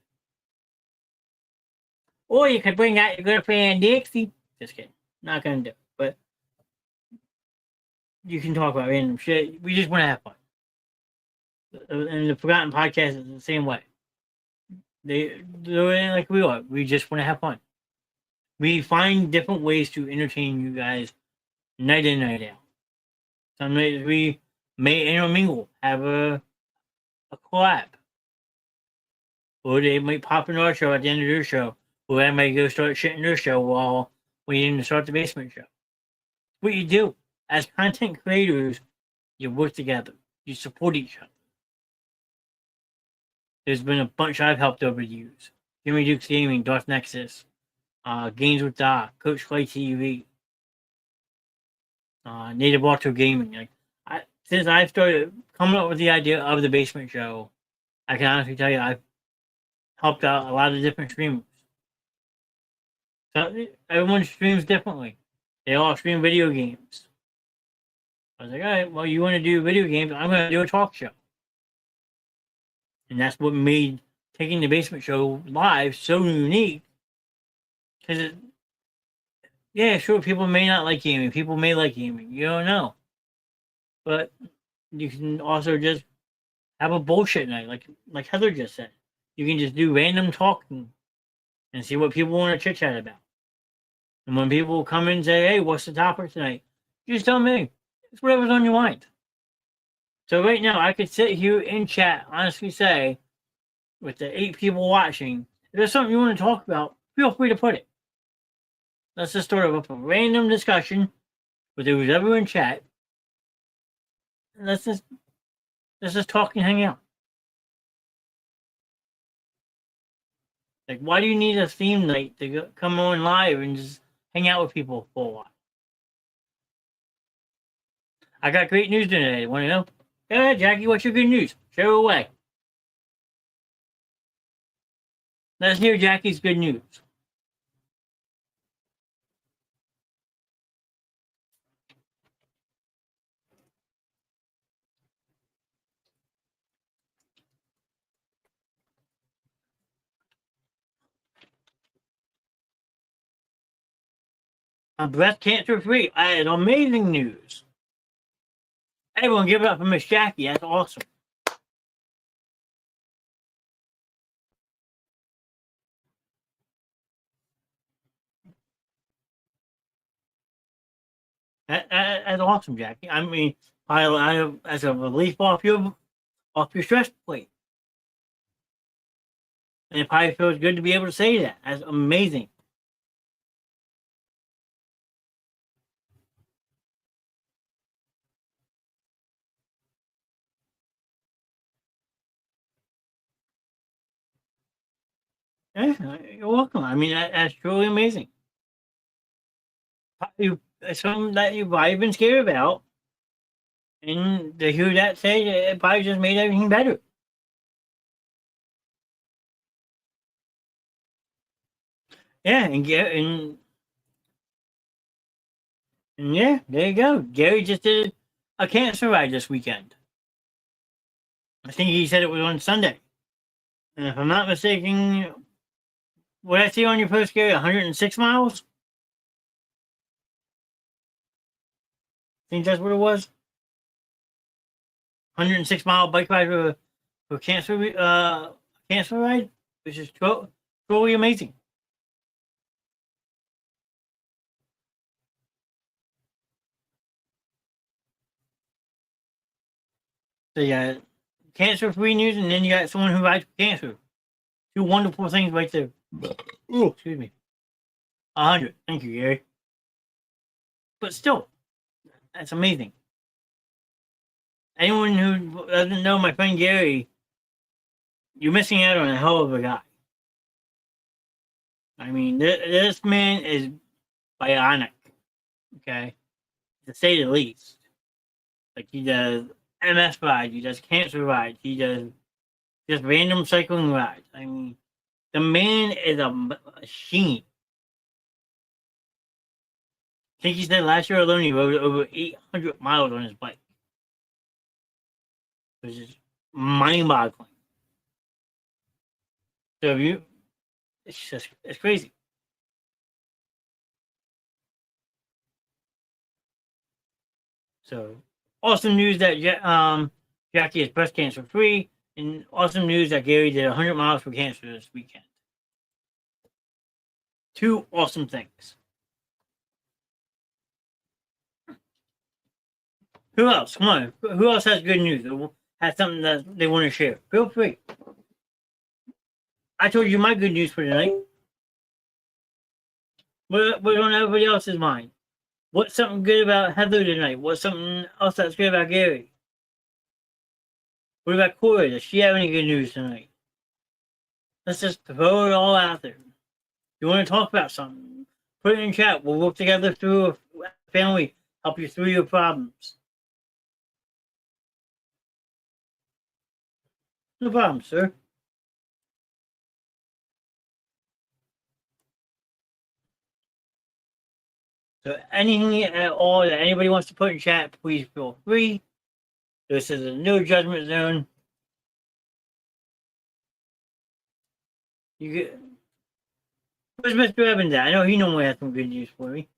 Or you could bring out your good friend Dixie. Just kidding. Not gonna do it. But you can talk about random shit. We just want to have fun. And the Forgotten Podcast is the same way. They're like we are. We just want to have fun. We find different ways to entertain you guys night in, night out. Some nights we may intermingle, have a collab. Or they might pop in our show at the end of their show. Or I might go start shitting their show while waiting to start the basement show. What you do. As content creators, you work together. You support each other. There's been a bunch I've helped over the years. Jimmy Duke's Gaming, Darth Nexus, Games with Doc, Coach Clay TV, Native Auto Gaming. Like since I started coming up with the idea of the basement show, I can honestly tell you I've helped out a lot of different streamers. So everyone streams differently. They all stream video games. I was like, all right, well, you want to do video games? I'm going to do a talk show. And that's what made taking the basement show live so unique. Because, yeah, sure, people may not like gaming. People may like gaming. You don't know. But you can also just have a bullshit night, like Heather just said. You can just do random talking and see what people want to chit chat about. And when people come in and say, hey, what's the topic tonight? You just tell me. It's whatever's on your mind. So right now, I could sit here in chat, honestly say, with the 8 people watching, if there's something you want to talk about, feel free to put it. Let's just start up a random discussion with whoever in chat. And let's just talk and hang out. Like, why do you need a theme night to come on live and just hang out with people for a while? I got great news today. Want to know? Go ahead, Jackie. What's your good news? Share away. Let's hear Jackie's good news. I'm breast cancer free. I had amazing news. Everyone give it up for Miss Jackie. That's awesome. That's awesome, Jackie. I mean, as a relief off your stress plate. And it probably feels good to be able to say that. That's amazing. Yeah, you're welcome. I mean, that's truly amazing. It's something that you've probably been scared about. And to hear that say, it probably just made everything better. Yeah, and yeah, there you go. Gary just did a cancer ride this weekend. I think he said it was on Sunday. And if I'm not mistaken, what I see on your post, Gary, 106 miles? I think that's what it was. 106-mile bike ride for cancer ride, which is totally amazing. So you got cancer-free news, and then you got someone who rides for cancer. 2 wonderful things right there. Oh, excuse me. 100. Thank you, Gary. But still, that's amazing. Anyone who doesn't know my friend Gary, you're missing out on a hell of a guy. I mean, this man is bionic, okay? To say the least. Like, he does MS rides, he does cancer rides, he does just random cycling rides. I mean, the man is a machine. I think he said last year alone he rode over 800 miles on his bike, which is mind-boggling. So it's crazy. So awesome news that Jackie is breast cancer free, and awesome news that Gary did 100 miles for cancer this weekend. 2 awesome things. Who else? Come on. Who else has good news? Has something that they want to share? Feel free. I told you my good news for tonight. What's on everybody else's mind? What's something good about Heather tonight? What's something else that's good about Gary? What about Corey? Does she have any good news tonight? Let's just throw it all out there. You want to talk about something? Put it in chat. We'll work together through a family, help you through your problems. No problem, sir. So anything at all that anybody wants to put in chat, please feel free. This is a no judgment zone. You get. Where's Mr. Evans at? I know he normally has some good news for me.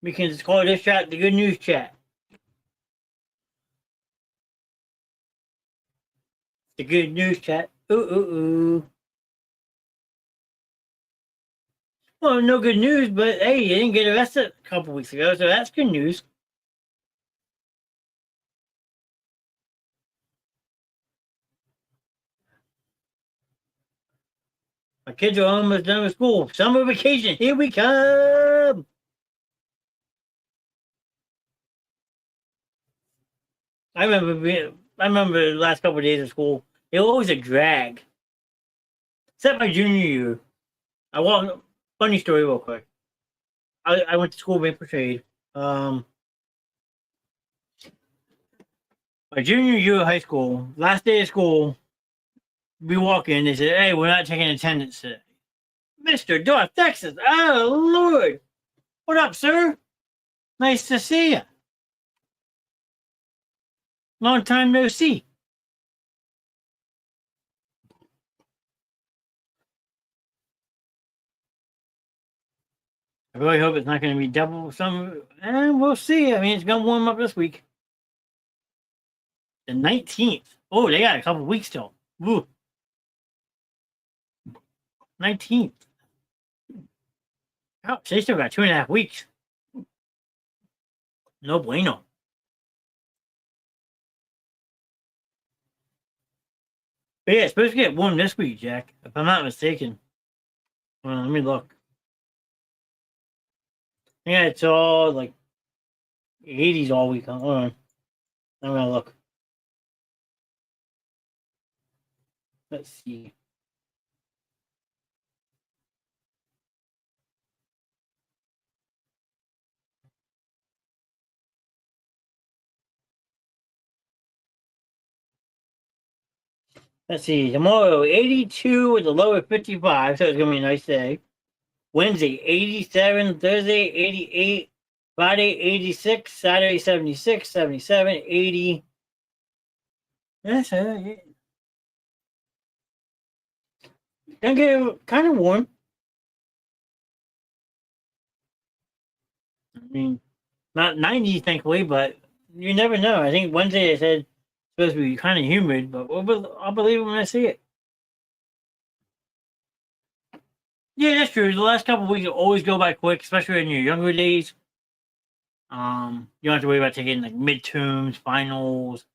We can just call this chat the good news chat. The good news chat. Ooh, ooh, ooh. Well, no good news, but hey, you didn't get arrested a couple weeks ago, so that's good news. My kids are almost done with school. Summer vacation, here we come. I remember the last couple of days of school. It was always a drag. Except my junior year. Funny story real quick. I went to school Maple Shade. My junior year of high school, last day of school, we walk in, they said, hey, we're not taking attendance today. Mr. Dorf, Texas. Oh, Lord. What up, sir? Nice to see you. Long time no see. I really hope it's not going to be double some, and we'll see. I mean, it's going to warm up this week. The 19th. Oh, they got a couple weeks still. Woo. 19th. Oh, they still got 2.5 weeks. No bueno. But yeah, it's supposed to get warm this week, Jack, if I'm not mistaken. Let me look. Yeah, it's all like 80s all week. Hold on. I'm going to look. Let's see. Let's see. Tomorrow, 82 with the low of 55, so it's going to be a nice day. Wednesday, 87. Thursday, 88. Friday, 86. Saturday, 76. 77. 80. That's it. Gonna get kind of warm. I mean, not 90, thankfully, but you never know. I think Wednesday they said it's supposed to be kind of humid, but I'll believe it when I see it. Yeah, that's true. The last couple of weeks always go by quick, especially in your younger days. You don't have to worry about taking like midterms, finals,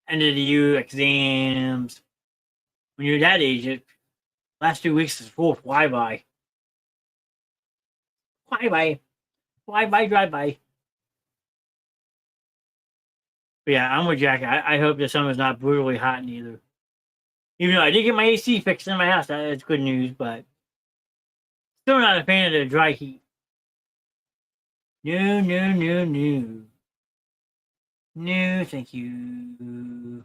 end of the year exams. When you're that age, last 2 weeks is full fly by. Fly by. Fly by, drive by. But yeah, I'm with Jack. I hope the summer's not brutally hot neither. Even though I did get my AC fixed in my house, that's good news, but still not a fan of the dry heat. No, no, no, no. No, thank you.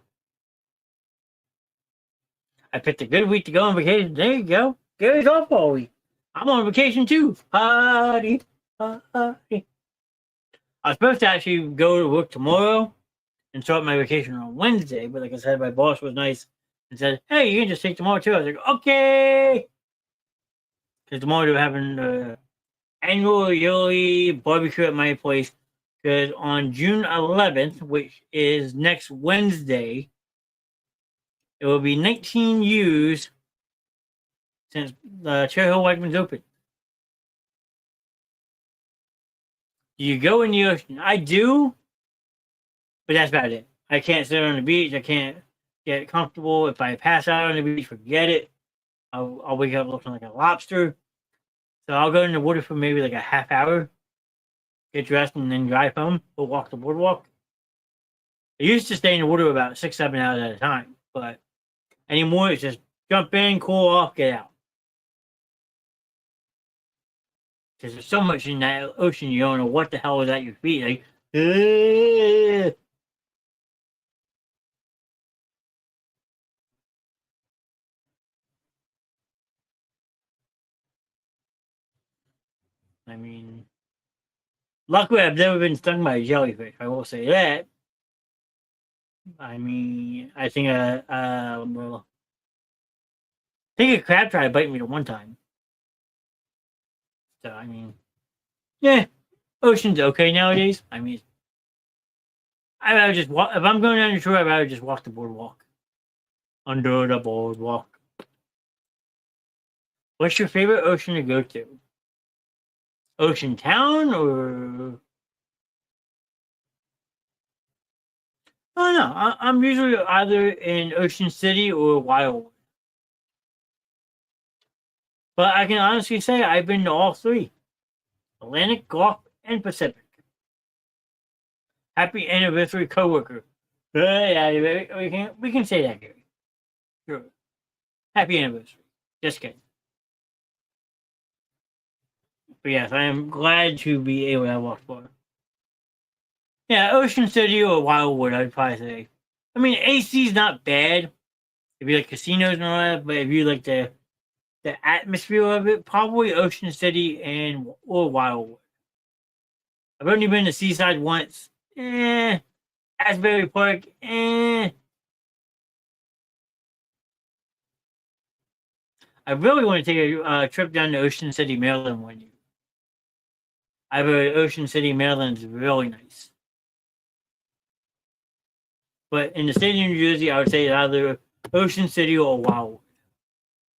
I picked a good week to go on vacation. There you go. Gary's off all week. I'm on vacation too. Party, party. I was supposed to actually go to work tomorrow and start my vacation on Wednesday, but like I said, my boss was nice and said, hey, you can just take tomorrow too. I was like, okay. Because tomorrow they're having the annual yearly barbecue at my place. Because on June 11th, which is next Wednesday, it will be 19 years since the Cherry Hill Wegmans opened. Do you go in the ocean? I do, but that's about it. I can't sit on the beach. I can't get comfortable. If I pass out on the beach, forget it. I'll wake up looking like a lobster. So I'll go in the water for maybe like a half hour, get dressed, and then drive home. We'll walk the boardwalk. I used to stay in the water about 6, 7 hours at a time, but anymore it's just jump in, cool off, get out. Because there's so much in that ocean, you don't know what the hell is at your feet. Like I mean, luckily I've never been stung by a jellyfish. I will say that. I mean, I think well, I think a crab tried to bite me the one time. So I mean, yeah, ocean's okay nowadays. I mean, I rather just walk. If I'm going down the shore, I'd rather just walk the boardwalk. Under the boardwalk. What's your favorite ocean to go to? Ocean Town or? Oh no, I'm usually either in Ocean City or Wildwood. But I can honestly say I've been to all three: Atlantic, Gulf, and Pacific. Happy anniversary, coworker. Yeah, we can say that, Gary. Sure. Happy anniversary. Just kidding. But yes, I am glad to be able to have walked for. Yeah, Ocean City or Wildwood, I'd probably say. I mean, AC is not bad if you like casinos and all that, but if you like the atmosphere of it, probably Ocean City and or Wildwood. I've only been to Seaside once. Asbury Park. I really want to take a trip down to Ocean City, Maryland one year. I've heard Ocean City, Maryland is really nice. But in the state of New Jersey, I would say either Ocean City or Wildwood.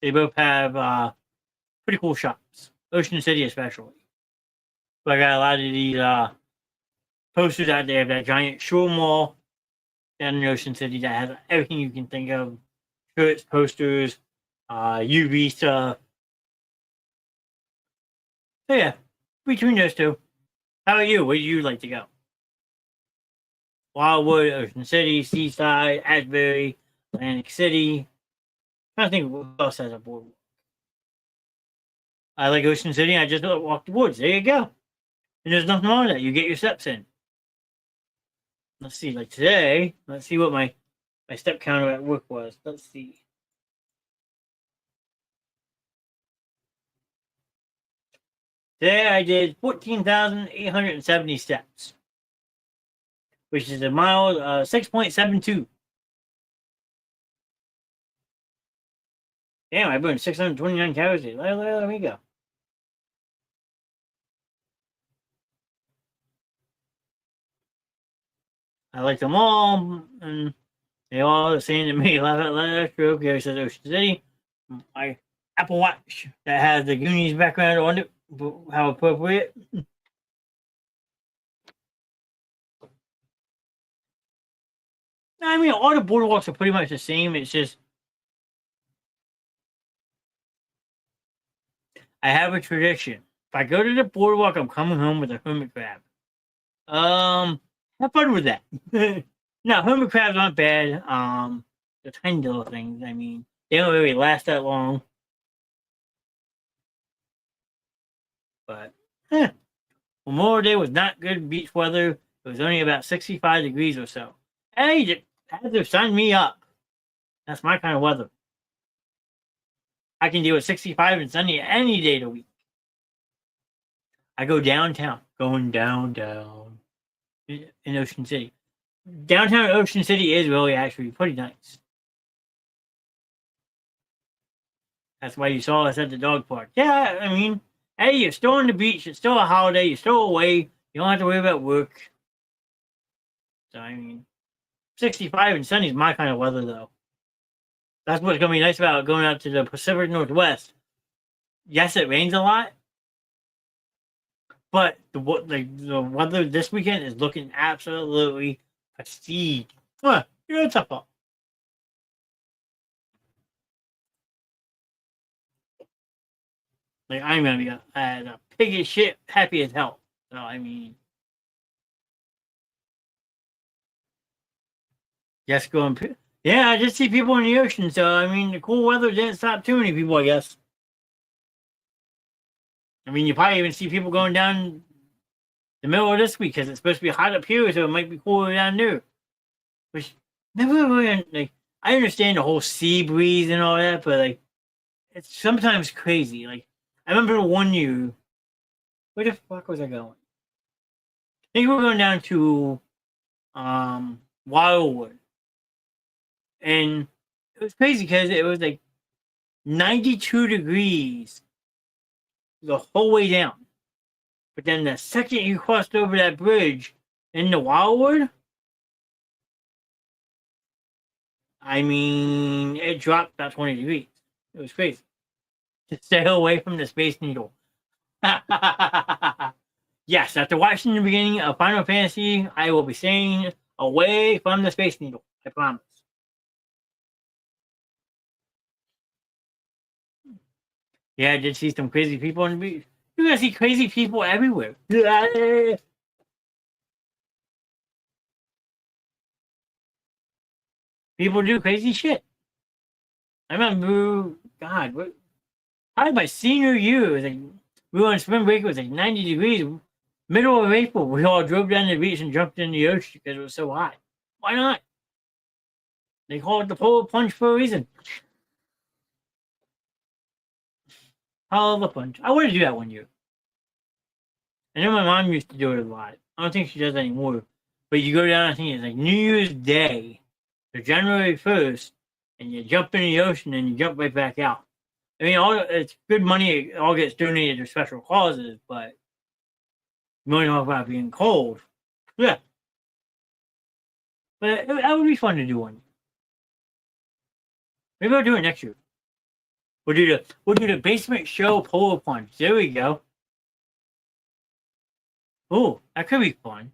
They both have pretty cool shops. Ocean City, especially. But I got a lot of these posters out there. That giant shore mall down in Ocean City that has everything you can think of: shirts, posters, UV stuff. So yeah, between those two. How about you? Where do you like to go? Wildwood, Ocean City, Seaside, Asbury, Atlantic City. I think what else has a boardwalk. I like Ocean City. I just walk the woods. There you go. And there's nothing wrong with that. You get your steps in. Let's see. Like today, let's see what my step counter at work was. Let's see. Today I did 14,870 steps, which is a mile 6.72. Damn, I burned 629 calories. Let me go. I like them all, and they all are saying to me, laugh out loud. Okay, says Ocean City. My Apple Watch that has the Goonies background on it. How appropriate. I mean, all the boardwalks are pretty much the same. It's just I have a tradition. If I go to the boardwalk, I'm coming home with a hermit crab. Have fun with that. No, hermit crabs aren't bad. They're tiny little things. I mean, they don't really last that long. But Memorial Day was not good beach weather. It was only about 65 degrees or so. Hey, they've signed me up. That's my kind of weather. I can deal with 65 and sunny any day of the week. I go downtown, going downtown in Ocean City. Downtown Ocean City is really actually pretty nice. That's why you saw us at the dog park. Yeah, I mean, hey, you're still on the beach. It's still a holiday. You're still away. You don't have to worry about work. So, I mean, 65 and sunny is my kind of weather, though. That's what's going to be nice about going out to the Pacific Northwest. Yes, it rains a lot, but the weather this weekend is looking absolutely pristine. You're a tough one. Like, I'm going to be a pig as shit, happy as hell. So, I mean, just going. Yeah, I just see people in the ocean. So, I mean, the cool weather didn't stop too many people, I guess. I mean, you probably even see people going down the middle of this week because it's supposed to be hot up here, so it might be cooler down there. Which never really, like, I understand the whole sea breeze and all that, but like it's sometimes crazy. Like I remember one year, where the fuck was I going? I think we were going down to Wildwood, and it was crazy because it was like 92 degrees the whole way down. But then the second you crossed over that bridge into Wildwood, I mean, it dropped about 20 degrees. It was crazy. To stay away from the Space Needle. Yes, after watching the beginning of Final Fantasy, I will be staying away from the Space Needle. I promise. Yeah, I did see some crazy people on the beach. You're gonna see crazy people everywhere. People do crazy shit. I remember, God, what? Probably my senior year, it was like we were on spring break. It was like 90 degrees. Middle of April, we all drove down the beach and jumped in the ocean because it was so hot. Why not? They call it the polar plunge for a reason. Polar plunge. I want to do that one year. I know my mom used to do it a lot. I don't think she does anymore. But you go down, I think it's like New Year's Day, so January 1st, and you jump in the ocean and you jump right back out. I mean, it's good money. It all gets donated to special causes, but you want to talk about being cold. Yeah. But that would be fun to do one. Maybe I'll do it next year. We'll do the basement show polar plunge. There we go. Oh, that could be fun.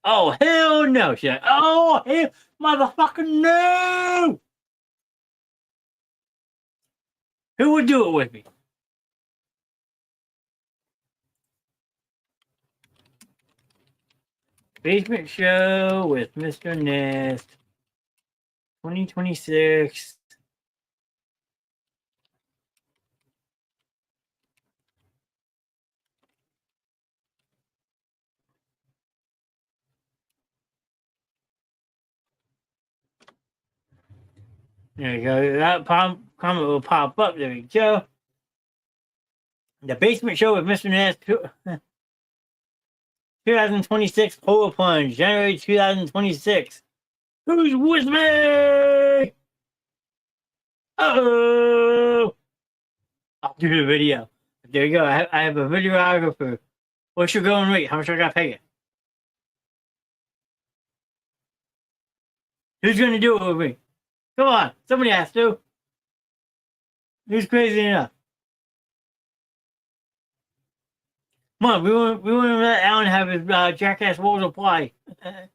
Oh hell no! She's like, oh hell, motherfucking no! Who would do it with me? Basement show with Mr. Knast, 2026. There we go. That comment will pop up. There we go. The basement show with Mr. Knast, 2026 polar plunge, January 2026. Who's with me? Oh, I'll do the video. There you go. I have a videographer. What's your going rate? How much I got to pay you? Who's going to do it with me? Come on. Somebody has to. Who's crazy enough? Come on. We want to let Alan have his jackass rules apply. Come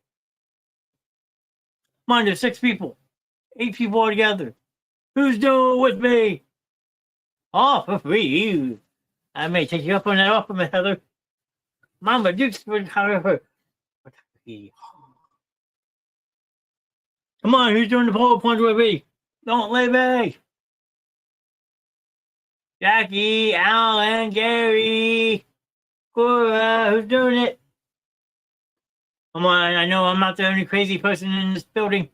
on. There's 6 people. 8 people altogether. Who's doing it with me? Oh, for free. I may take you up on that offer, Miss Heather. Mama Dukes would however. Come on, who's doing the polar plunge with me? Don't leave me. Jackie, Alan, Gary, Cora, who's doing it? Come on, I know I'm not the only crazy person in this building.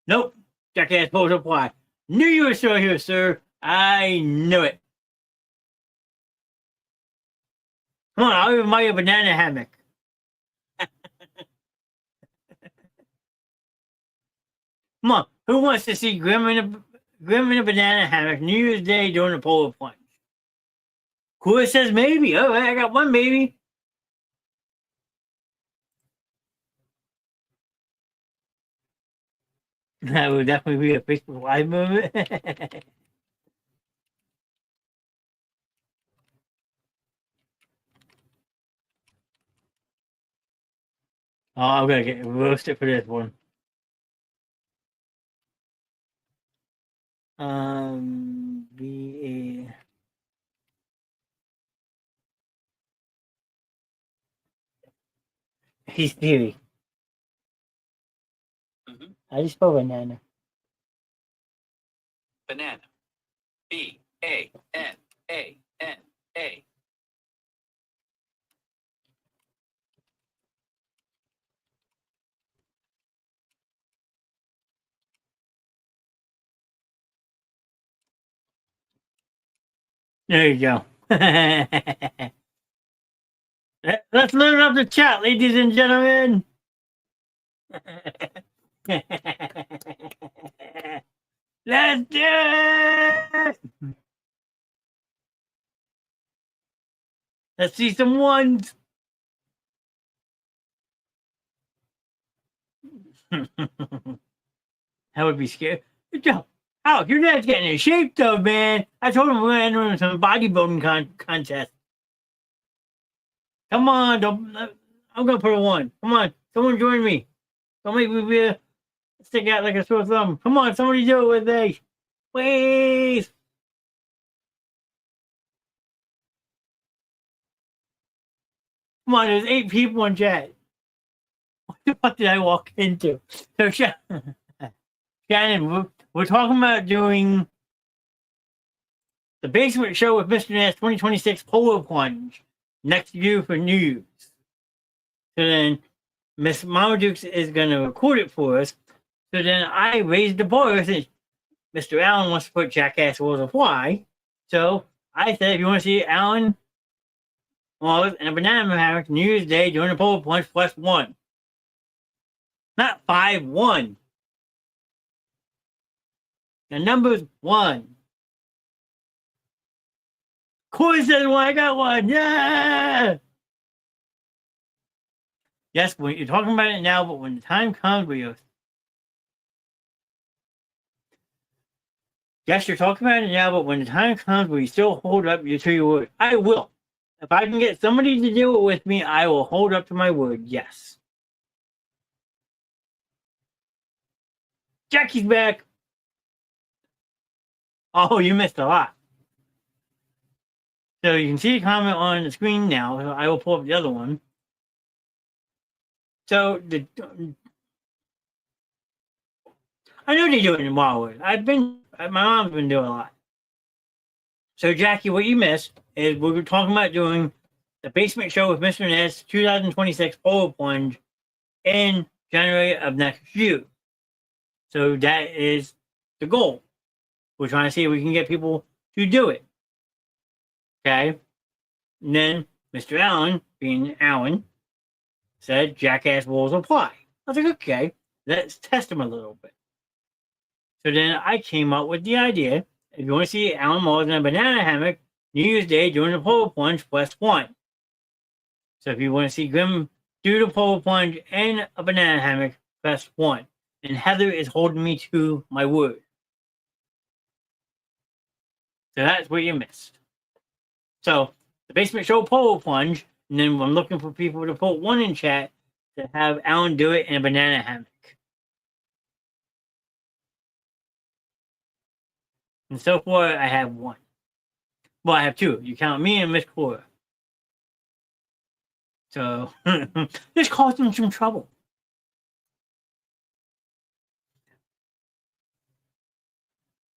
Nope, jackass pose apply. Knew you were still here, sir. I knew it. Come on, I'll even buy you a banana hammock. Come on, who wants to see Grim in a banana hammock New Year's Day during the polar plunge? Cora says maybe. All right, I got one maybe. That would definitely be a Facebook Live moment. Oh, I'm gonna get roasted for this one. Be he's theory. How do you spell banana? Banana. B-A-N-A-N-A. There you go. Let's learn up the chat, ladies and gentlemen. Let's do it. Let's see some ones. That would be scary. Alex, your dad's getting in shape though, man. I told him we're going to enter in some bodybuilding contest. Come on, don't, I'm going to put a 1. Come on, someone join me. Don't make me stick out like a sore thumb. Come on, somebody do it with me. Please. Come on, there's 8 people in chat. What the fuck did I walk into? So, Shannon, we're talking about doing the basement show with Mr. Knast 2026 Polo Plunge next year for news. So then Miss Mama Dukes is going to record it for us. So then I raised the bar since Mr. Allen wants to put Jackass Rules of Why. So I said, if you want to see Allen Wallace and a banana hammock New Year's Day during the pole plunge +1. Not 5, 1. The number's 1. Of course there's 1. I got 1. Yeah! Yes, you're talking about it now, but when the time comes where you're... Yes, you're talking about it now, but when the time comes where you still hold up to your word, I will. If I can get somebody to do it with me, I will hold up to my word, yes. Jackie's back. Oh, you missed a lot. So you can see the comment on the screen now. I will pull up the other one. So I know they do it in Wildwood. My mom's been doing a lot. So Jackie, what you missed is we were talking about doing the basement show with Mr. Knast 2026 Polo Plunge in January of next year. So that is the goal. We're trying to see if we can get people to do it. Okay? And then Mr. Allen, being Allen, said Jackass rules apply. I was like, okay, let's test him a little bit. So then I came up with the idea, if you want to see Alan Moores in a banana hammock New Year's Day during the pole plunge +1. So if you want to see Grim do the pole plunge in a banana hammock +1. And Heather is holding me to my word. So that's what you missed. So the basement show pole plunge, and then I'm looking for people to put 1 in chat to have Alan do it in a banana hammock. And so far, I have 1. Well, I have 2. You count me and Miss Cora. So this caused them some trouble.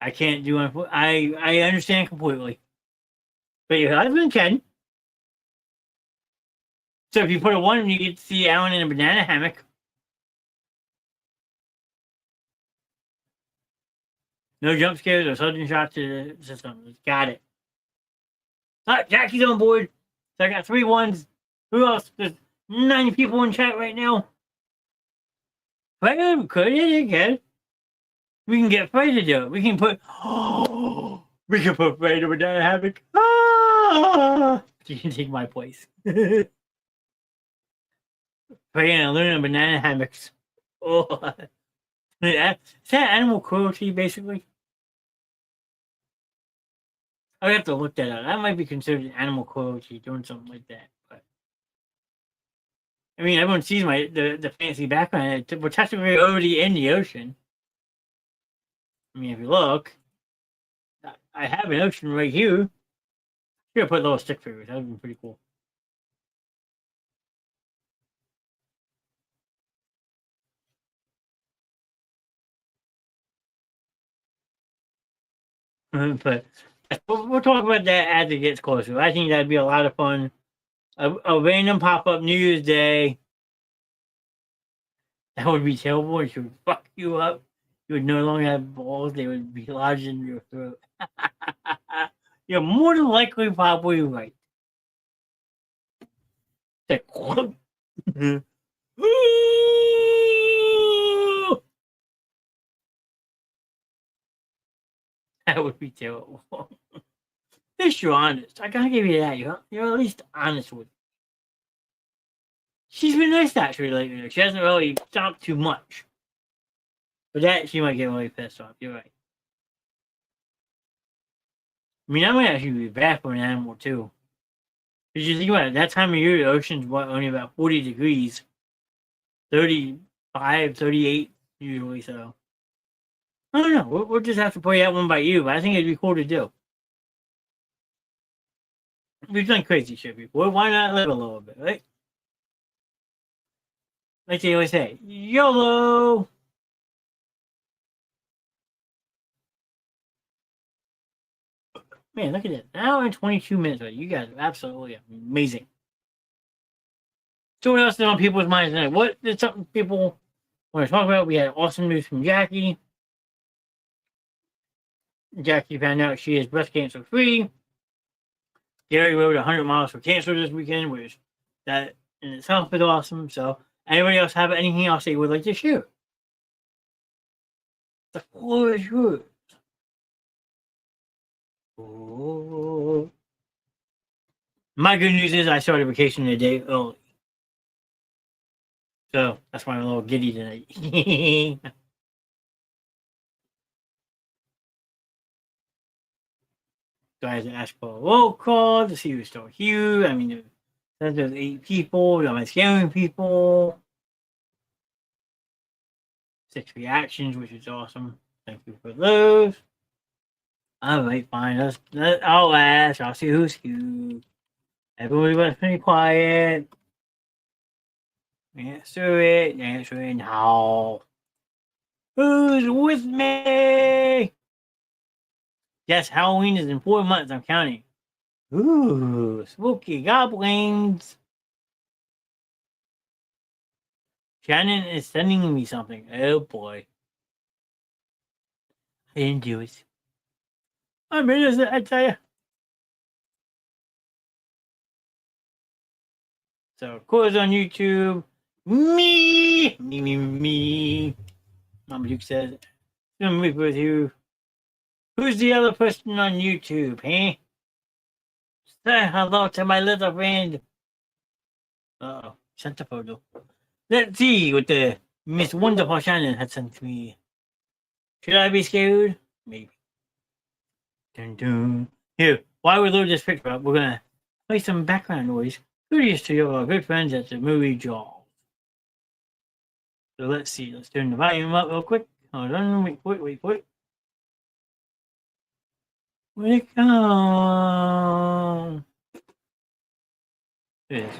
I can't do it. I understand completely. But your husband can. So if you put a 1, you get to see Alan in a banana hammock. No jump scares or sudden shots to the system. Got it. Jackie's on board. So I got 3 1s. Who else? There's 90 people in chat right now. Could again. We can get Frey to do it. We can put Frey in a banana hammock. You can take my place. Frey and Luna banana hammocks. Oh. Is that animal cruelty, basically? I have to look that up. That might be considered animal cruelty, doing something like that. But I mean, everyone sees the fancy background. We're technically already in the ocean. I mean, if you look, I have an ocean right here. Here, put little stick figures. That would be pretty cool. But we'll talk about that as it gets closer. I think that'd be a lot of fun. A random pop-up New Year's Day. That would be terrible. It would fuck you up. You would no longer have balls. They would be lodged in your throat. You're more than likely probably right. Like, that would be terrible. At least you're honest. I gotta give you that. You're at least honest with me. She's been nice actually lately. She hasn't really talked too much. But that, she might get really pissed off. You're right. I mean, I might actually be bad for an animal too. Because you think about it, that time of year, the ocean's only about 40 degrees, 35, 38 usually. So I don't know. We'll just have to play that one by you. But I think it'd be cool to do. We've done crazy shit before. Why not live a little bit, right? Like they always say, YOLO. Man, look at that. An hour and 22 minutes. You guys are absolutely amazing. So what else is on people's minds tonight? What is something people want to talk about? We had awesome news from Jackie. Jackie found out she is breast cancer free. Gary rode 100 miles for cancer this weekend, which that in itself is awesome. So anybody else have anything else they would like to share? The floor is yours. Oh. My good news is I started vacation a day early. So that's why I'm a little giddy tonight. So I had to ask for a roll call to see who's still here. I mean, there's 8 people. Am I scaring people? 6 reactions, which is awesome. Thank you for those. All right, fine. I'll ask. I'll see who's here. Everybody was pretty quiet. Answer it. Answer it now. Who's with me? Yes, Halloween is in 4 months. I'm counting. Ooh, spooky goblins. Shannon is sending me something. Oh boy. I didn't do it. I'm innocent, I tell you. So, Cora's on YouTube. Me. Mama Duke says, gonna meet with you. Who's the other person on YouTube, eh? Say hello to my little friend. Uh-oh, sent a photo. Let's see what the Miss Wonderful Shannon had sent me. Should I be scared? Maybe. Dun dun. Here, while we load this picture up, we're gonna play some background noise. Courteous to your good friends at the movie Jaws. So let's see. Let's turn the volume up real quick. Hold on. Wait. Where'd it go? There it is.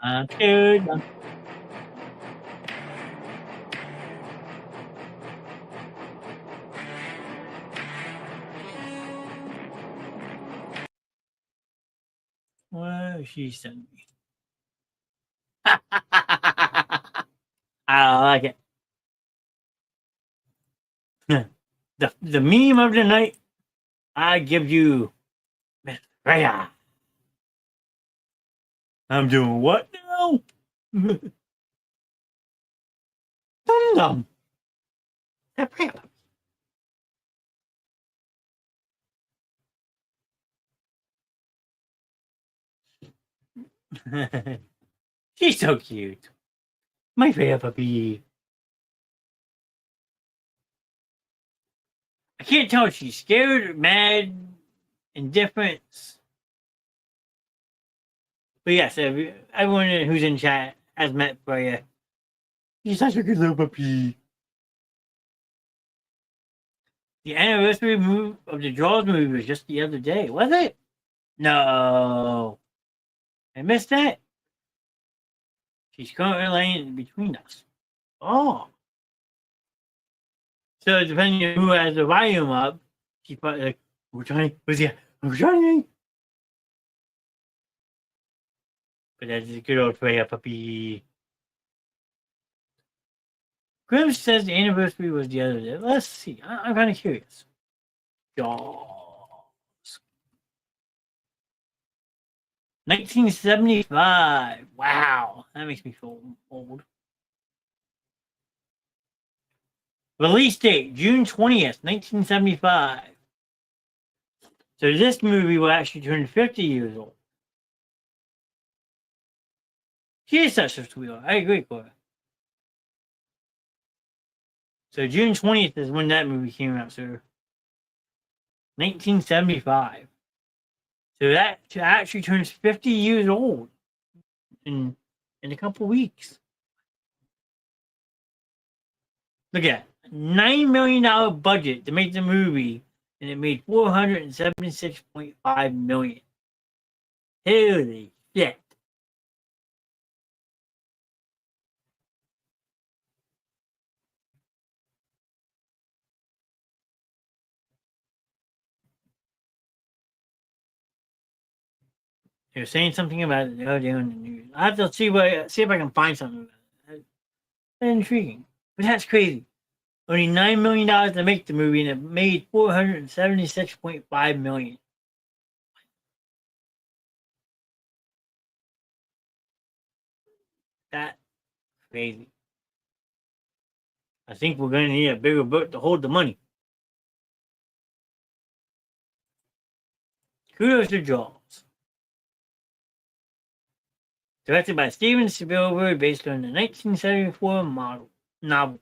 I'm scared. What she sent me. I like it. The meme of the night, I give you Miss Freya. I'm doing what now? Dum dum. She's so cute. My favorite puppy. I can't tell if she's scared, mad, indifferent. But yes, everyone who's in chat has met Freya. She's such a good little puppy. The anniversary move of the Jaws movie was just the other day, was it? No. I missed that. She's currently laying between us. Oh. So depending on who has the volume up, she's probably like, we're trying. We're trying. But that's a good old Freya puppy. Grim says the anniversary was the other day. Let's see. I'm kind of curious. Jaws. 1975. Wow. That makes me feel old. Release date, June 20th, 1975. So this movie will actually turn 50 years old. She is such a sweetheart. I agree, Cora. So June 20th is when that movie came out, sir. 1975. So that actually turns 50 years old in a couple weeks. Look at that. $9 million budget to make the movie, and it made $476.5 million. Holy shit. They're saying something about it the other day on the news. I have to see if I can find something about it. That's intriguing. But that's crazy. Only $9 million to make the movie, and it made $476.5 million. That's crazy. I think we're going to need a bigger boat to hold the money. Kudos to Jaws. Directed by Steven Spielberg, based on the 1974 novel.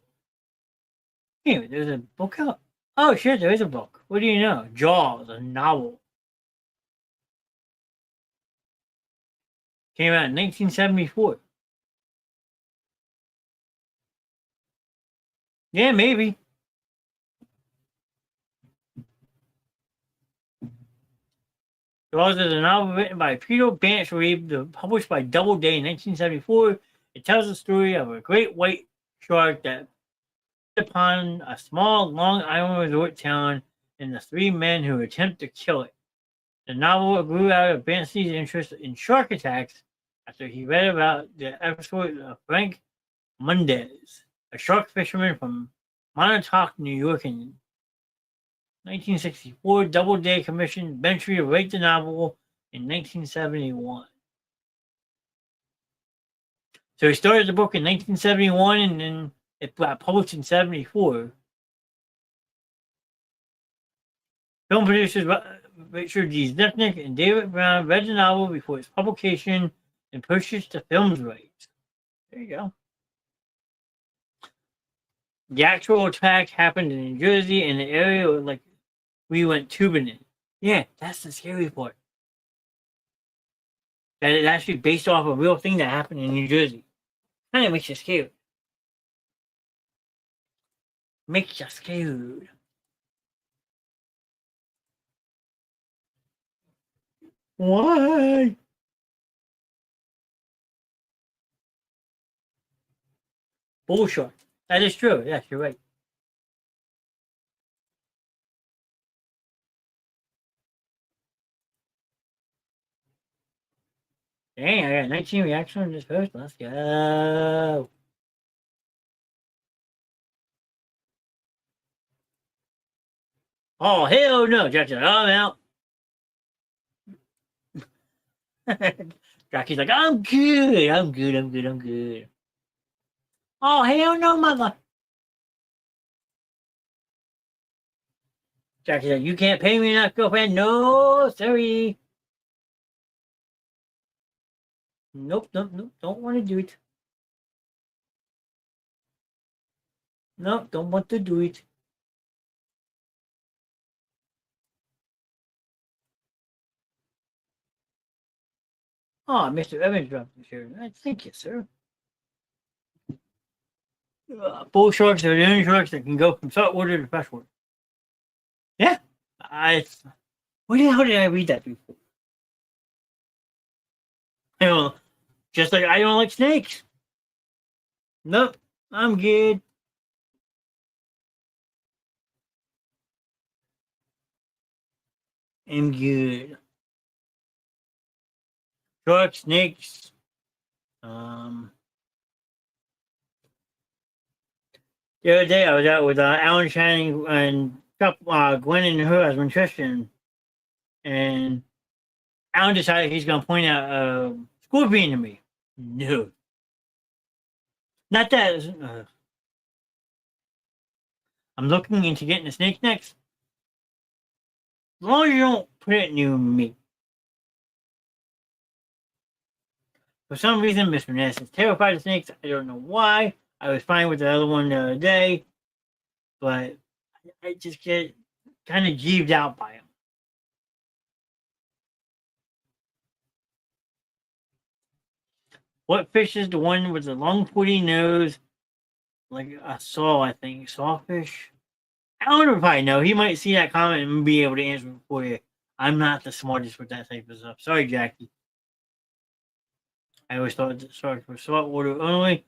Anyway, there's a book out. Oh shit, there is a book. What do you know? Jaws, a novel. Came out in 1974. Yeah, maybe. Jaws is a novel written by Peter Banch, published by Doubleday in 1974. It tells the story of a great white shark that upon a small Long Island resort town and the three men who attempt to kill it. The novel grew out of Banks's interest in shark attacks after he read about the episode of Frank Mundez, a shark fisherman from Montauk, New York in 1964. Doubleday commissioned Bantry to write the novel in 1971. So he started the book in 1971 and then it got published in 74. Film producers Richard G. Zepnick and David Brown read the novel before its publication and purchased the film's rights. There you go. The actual attack happened in New Jersey in the area like we went tubing in. Yeah, that's the scary part. That it's actually based off a real thing that happened in New Jersey. Kind of makes you scared. Makes you scared. Why? Bullshit. That is true. Yes, you're right. Dang, I got 19 reactions on this post. Let's go. Oh, hell no. Jack's like, oh, I'm out. Jackie's like, I'm good. I'm good. I'm good. I'm good. Oh, hell no, mother. Jackie's like, you can't pay me enough, girlfriend. No, sorry. Nope, nope, nope. Don't want to do it. Nope, don't want to do it. Oh, Mr. Evans dropped the share. Thank you, sir. Bull sharks are the only sharks that can go from saltwater to freshwater. Yeah. Where the hell did I read that before? You know, just like I don't like snakes. Nope, I'm good. I'm good. Sharks, snakes. Um, The other day I was out with Alan Shining and Gwen and her husband Tristan, and Alan decided he's going to point out Scorpion to me. No, not that. I'm looking into getting a snake next. As long as you don't put it near me. For some reason, Mr. Knast is terrified of snakes. I don't know why. I was fine with the other one the other day, but I just get kind of jeeved out by him. What fish is the one with the long pointy nose? Like a saw, I think. Sawfish? I don't know if I know. He might see that comment and be able to answer it for you. I'm not the smartest with that type of stuff. Sorry, Jackie. I always thought that sharks were saltwater only.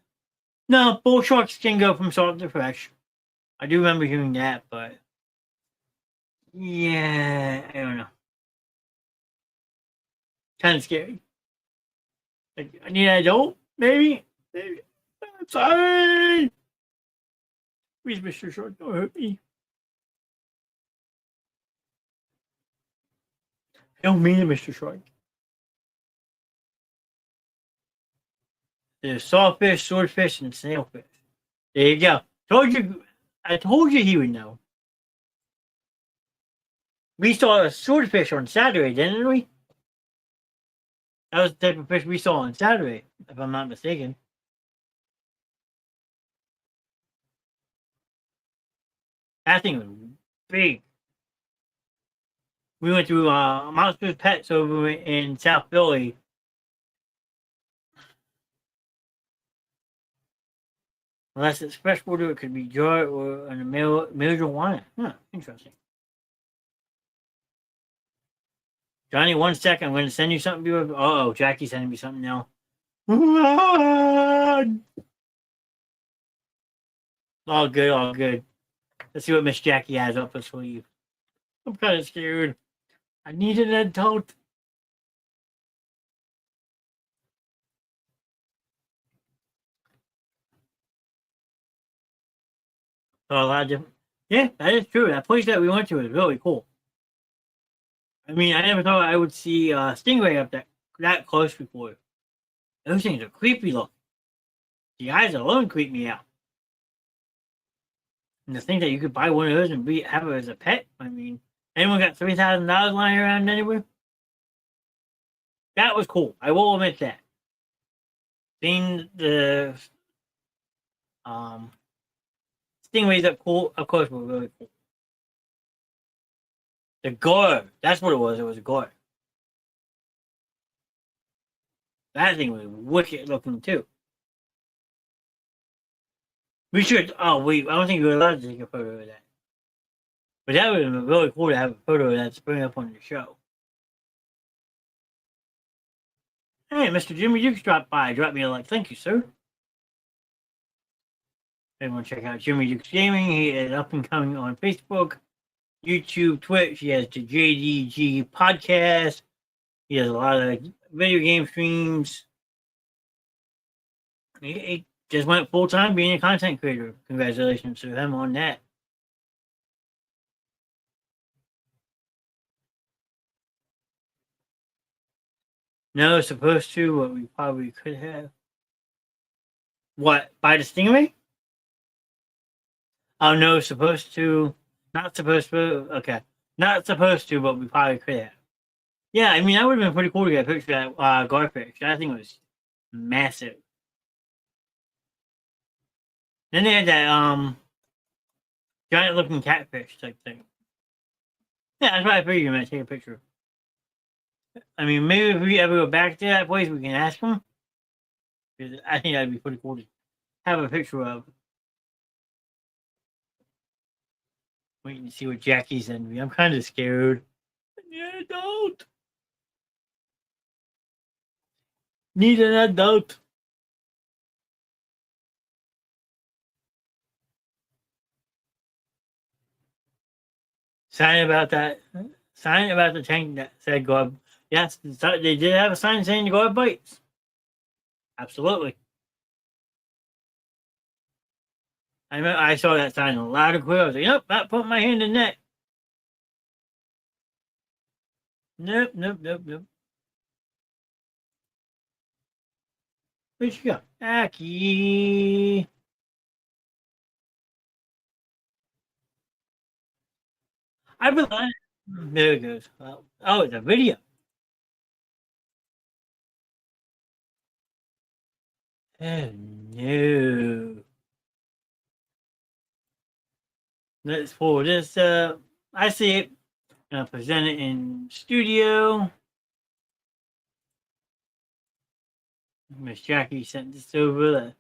No, bull sharks can go from salt to fresh. I do remember hearing that, but yeah, I don't know. Kind of scary. Like, I need an adult, maybe. Maybe. I'm sorry. Please, Mr. Shark, don't hurt me. I don't mean it, Mr. Shark. There's sawfish, swordfish, and snailfish. There you go. I told you he would know. We saw a swordfish on Saturday, didn't we? That was the type of fish we saw on Saturday, if I'm not mistaken. That thing was big. We went to Monsters Pets over in South Philly. Unless it's freshwater, it could be jar or a marijuana. Huh, interesting. Johnny, 1 second. I'm going to send you something. Oh, Jackie's sending me something now. All good, all good. Let's see what Miss Jackie has up her sleeve. I'm kind of scared. I need an adult. So a lot of different. Yeah, that is true. That place that we went to was really cool. I mean, I never thought I would see stingray up that close before. Those things are creepy looking. The eyes alone creep me out. And to think that you could buy one of those and have it as a pet. I mean, anyone got $3,000 lying around anywhere? That was cool. I will admit that. Seeing the stingrays up close were really cool. The guard. That's what it was. It was a guard. That thing was wicked looking too. We should. Oh wait, I don't think we were allowed to take a photo of that. But that would have been really cool to have a photo of that to bring up on the show. Hey, Mr. Jimmy Dukes dropped by. Dropped me a like. Thank you, sir. Everyone check out Jimmy Dukes Gaming. He is up and coming on Facebook, YouTube, Twitch. He has the JDG podcast. He has a lot of video game streams. He just went full time being a content creator. Congratulations to him on that. No, supposed to, but we probably could have. What? Buy the Stingray? Oh no, supposed to. Not supposed to. Okay. Not supposed to, but we probably could have. Yeah, I mean, that would have been pretty cool to get a picture of that garfish. That thing was massive. Then they had that giant looking catfish type thing. Yeah, that's why I figured you might take a picture. I mean, maybe if we ever go back to that place, we can ask them. Because I think that'd be pretty cool to have a picture of. Waiting to see what Jackie sent me. I'm kind of scared. Yeah, don't. Need an adult. Sign about that. Sign about the tank that said God. Yes, they did have a sign saying God bites. Absolutely. I saw that sign loud and clear. I was like, nope, not putting my hand in that. Nope, nope, nope, nope. Where'd she go? Aki. I believe. There it goes. Oh, it's a video. Oh, no. Let's pull this up. I see it. Gonna present it in studio. Miss Jackie sent this over.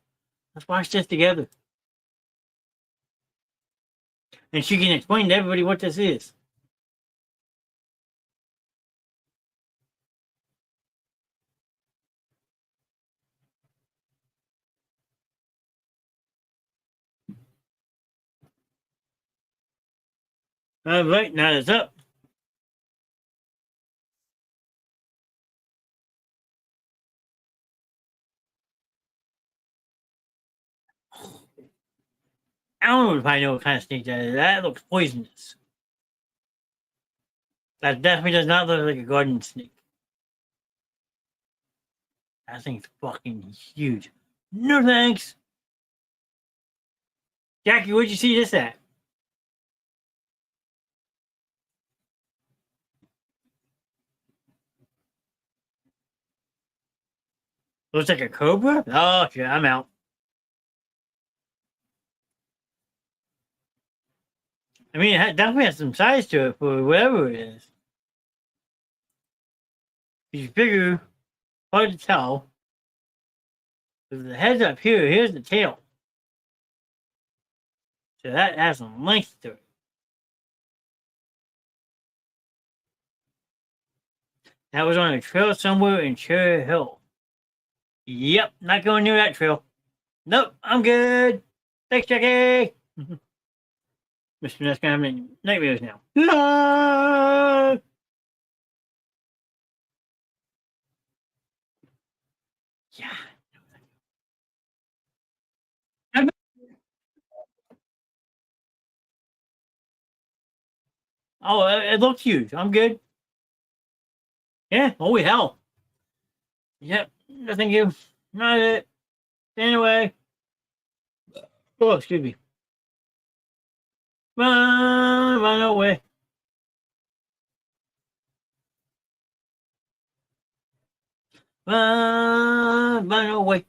Let's watch this together. And she can explain to everybody what this is. All right, now it's up. I don't know if I know what kind of snake that is. That looks poisonous. That definitely does not look like a garden snake. That thing's fucking huge. No thanks. Jackie, where'd you see this at? Looks like a cobra? Oh, shit, I'm out. I mean, it definitely has some size to it for whatever it is. It's bigger, hard to tell. If the head's up here, here's the tail. So that has some length to it. That was on a trail somewhere in Cherry Hill. Yep, not going near that trail. Nope, I'm good. Thanks, Jackie. Mr. Knast gonna have nightmares now. No! Yeah. Oh, it looks huge. I'm good. Yeah, holy hell. Yep, nothing you. Not it. Anyway. Oh, excuse me. Run away. Run away.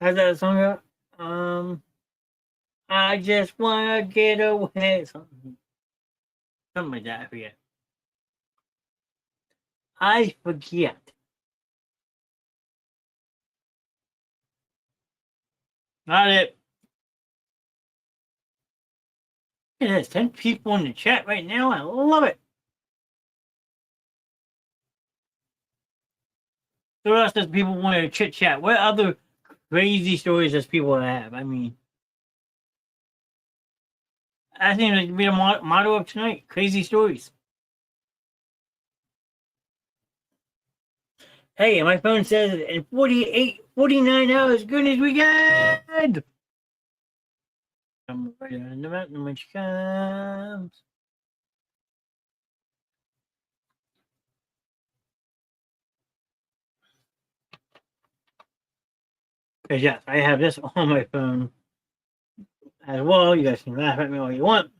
How's that song go? I just wanna get away. Something like that. I forget. I forget. Not it. Look at this. 10 people in the chat right now. I love it. So what else does people want to chit chat? What other crazy stories does people have? I mean, I think it could be the motto of tonight. Crazy stories. Hey, my phone says in 49 hours, goodness, we got. I'm right on the mountain when she comes. Because yes, I have this on my phone as well. You guys can laugh at me all you want.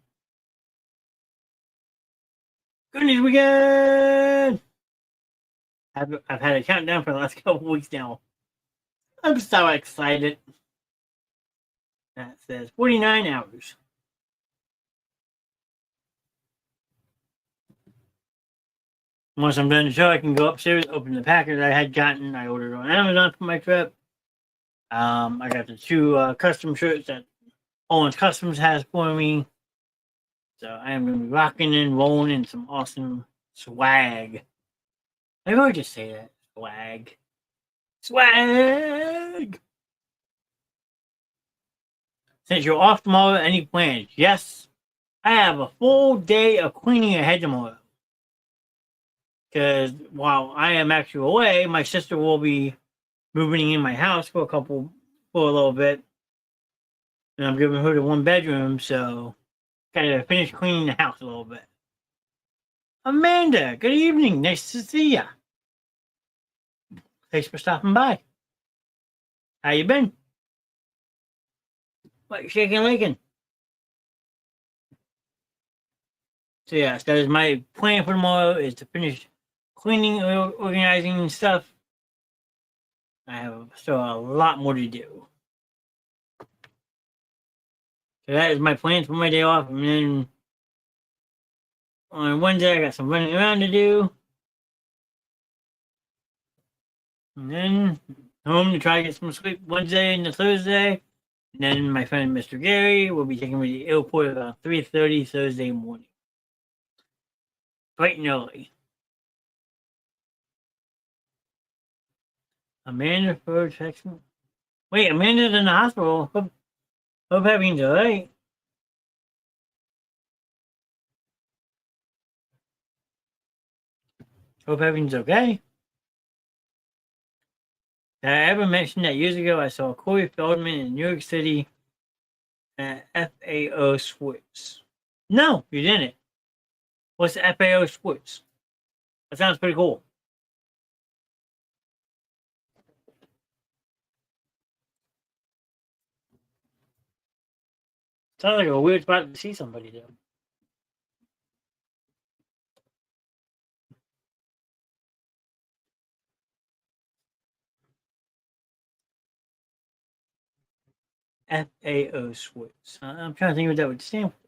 Goodness, we got. I've had a countdown for the last couple weeks now. I'm so excited. That says 49 hours. Once I'm done the show, I can go upstairs, open the package I had gotten. I ordered on Amazon for my trip. I got the two custom shirts that Owens Customs has for me. So I am going to be rocking and rolling in some awesome swag. I always just say that. Swag. Swag! Since you're off tomorrow, any plans? Yes, I have a full day of cleaning ahead tomorrow. Because while I am actually away, my sister will be moving in my house for a little bit. And I'm giving her the 1 bedroom, so gotta finish cleaning the house a little bit. Amanda, good evening. Nice to see ya. Thanks for stopping by. How you been? What you shaking Lincoln? So yes, that is my plan for tomorrow is to finish cleaning, organizing and stuff. I have still a lot more to do. So that is my plan for my day off. And then on Wednesday I got some running around to do. And then home to try to get some sleep Wednesday and Thursday. And then my friend Mr. Gary will be taking me to the airport about 3:30 Thursday morning. Bright and early. Amanda for texting. Wait, Amanda's in the hospital. Hope everything's alright. Hope everything's okay. Did I ever mention that years ago I saw Corey Feldman in New York City at FAO Schwartz? No, you didn't. What's the FAO Schwartz? That sounds pretty cool. Sounds like a weird spot to see somebody there. FAO Schwartz. I'm trying to think what that would stand for.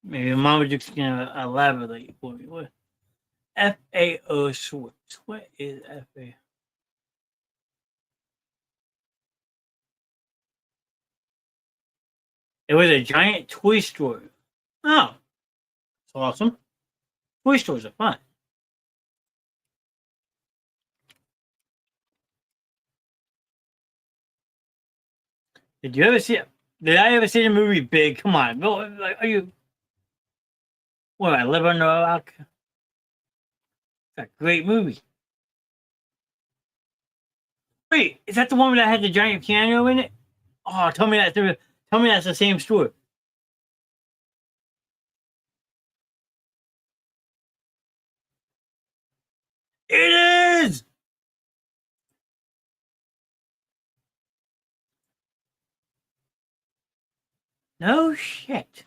Maybe Mama Duke's gonna elaborate for me. What? FAO Schwartz. What is FAO? It was a giant toy store. Oh, that's awesome. Toy stores are fun. Did you ever see it? Did I ever see the movie Big? Come on. Like, are you. What, I live under a rock? It's a great movie. Wait, is that the one that had the giant piano in it? Oh, tell me that's the same store. It is! No shit.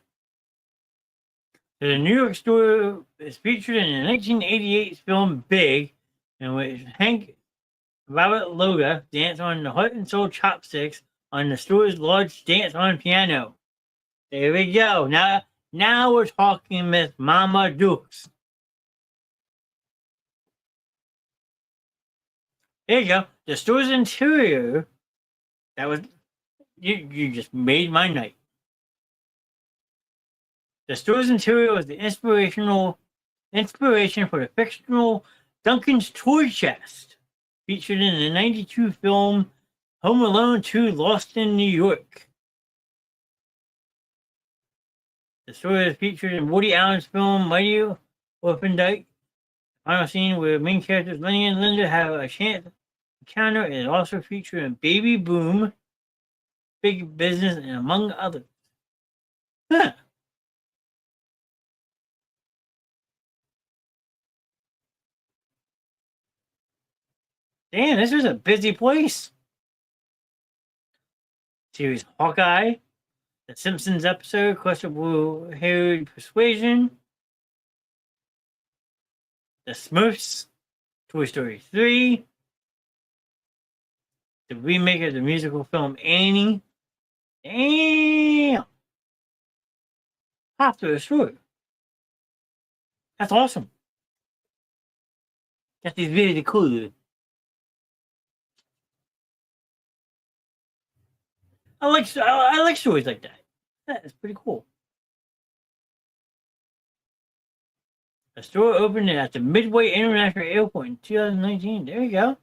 The New York store is featured in the 1988 film Big, in which Hank Robert Loga danced on the heart and soul chopsticks on the store's large dance on piano. There we go. Now we're talking Miss Mama Dukes. There you go. The store's interior. That was you just made my night. The store's interior was the inspiration for the fictional Duncan's toy chest, featured in the '92 film Home Alone 2: Lost in New York. The story is featured in Woody Allen's film Mighty Orphan Dyke. The final scene where main characters Lenny and Linda have a chance encounter is also featured in Baby Boom, Big Business, and among others. Huh. Damn, this was a busy place. Series Hawkeye, The Simpsons episode, Questionable Haired Persuasion, The Smurfs, Toy Story 3, the remake of the musical film Annie. Damn! After a short. That's awesome. That is really cool. I like stories like that. That is pretty cool. The store opened at the Midway International Airport in 2019. There you go.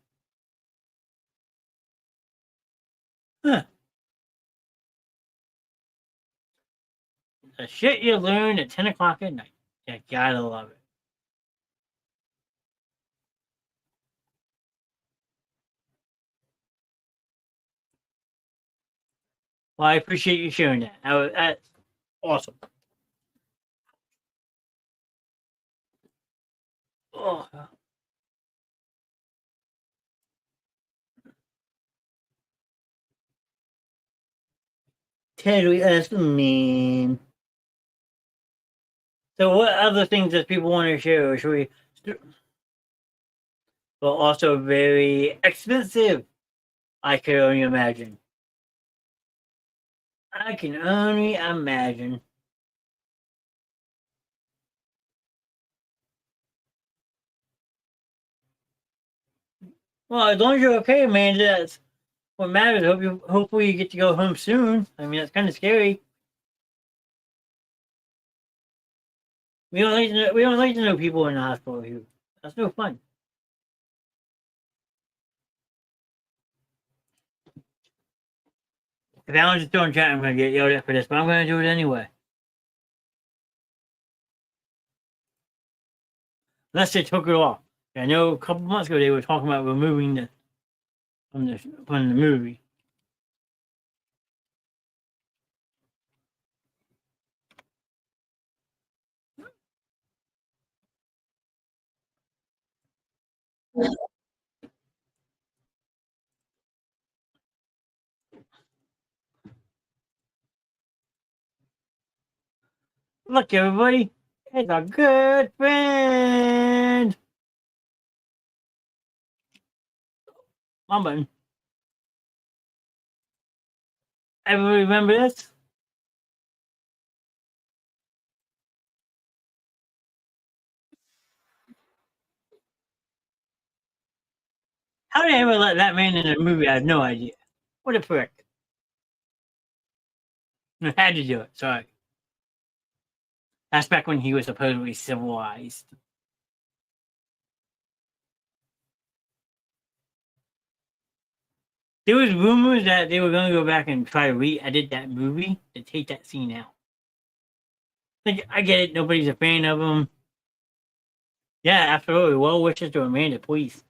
Huh. The shit you learn at 10 o'clock at night. You gotta love it. Well, I appreciate you sharing that. That's awesome. Oh. Totally awesome, man. So, what other things does people want to share? Or should we? But also very expensive. I can only imagine. I can only imagine. Well, as long as you're okay, man, that's what matters. Hopefully you get to go home soon. I mean, that's kind of scary. We don't like to know people in the hospital here. That's no fun. If Alan's just throwing chat, I'm gonna get yelled at for this, but I'm gonna do it anyway. Unless they took it off. I know a couple months ago they were talking about removing the from the movie. Look, everybody, it's a good friend. One button. Everybody remember this? How did they ever let that man in the movie? I have no idea. What a prick. I had to do it. Sorry. That's back when he was supposedly civilized. There was rumors that they were going to go back and try to re-edit that movie to take that scene out. Like, I get it. Nobody's a fan of him. Yeah, absolutely. Well wishes to Amanda, please.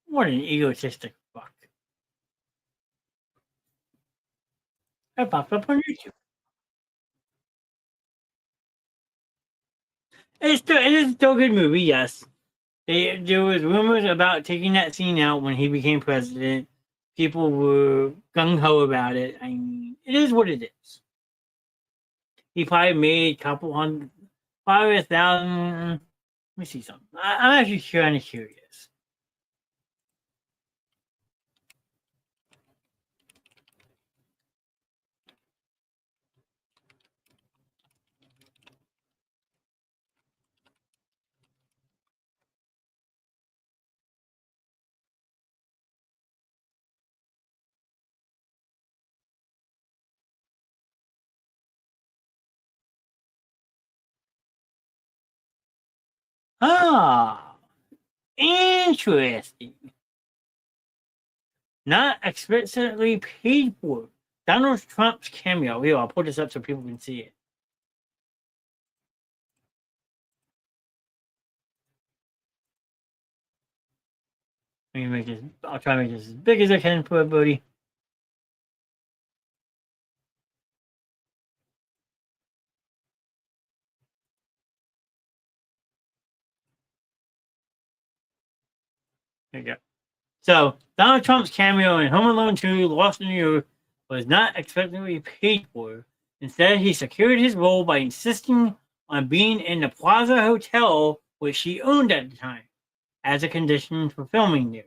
What an egotistic fuck. That popped up on YouTube. It is still a good movie, yes. There was rumors about taking that scene out when he became president. People were gung ho about it. I mean, it is what it is. He probably made a couple hundred, probably 1,000. Let me see something. I'm actually kind of curious. Ah, interesting. Not explicitly paid for. Donald Trump's cameo. Here, I'll put this up so people can see it. Let me make this. I'll try to make this as big as I can for everybody. There you go. So, Donald Trump's cameo in Home Alone 2, Lost in New York, was not expectedly paid for. Instead, he secured his role by insisting on being in the Plaza Hotel, which he owned at the time, as a condition for filming there.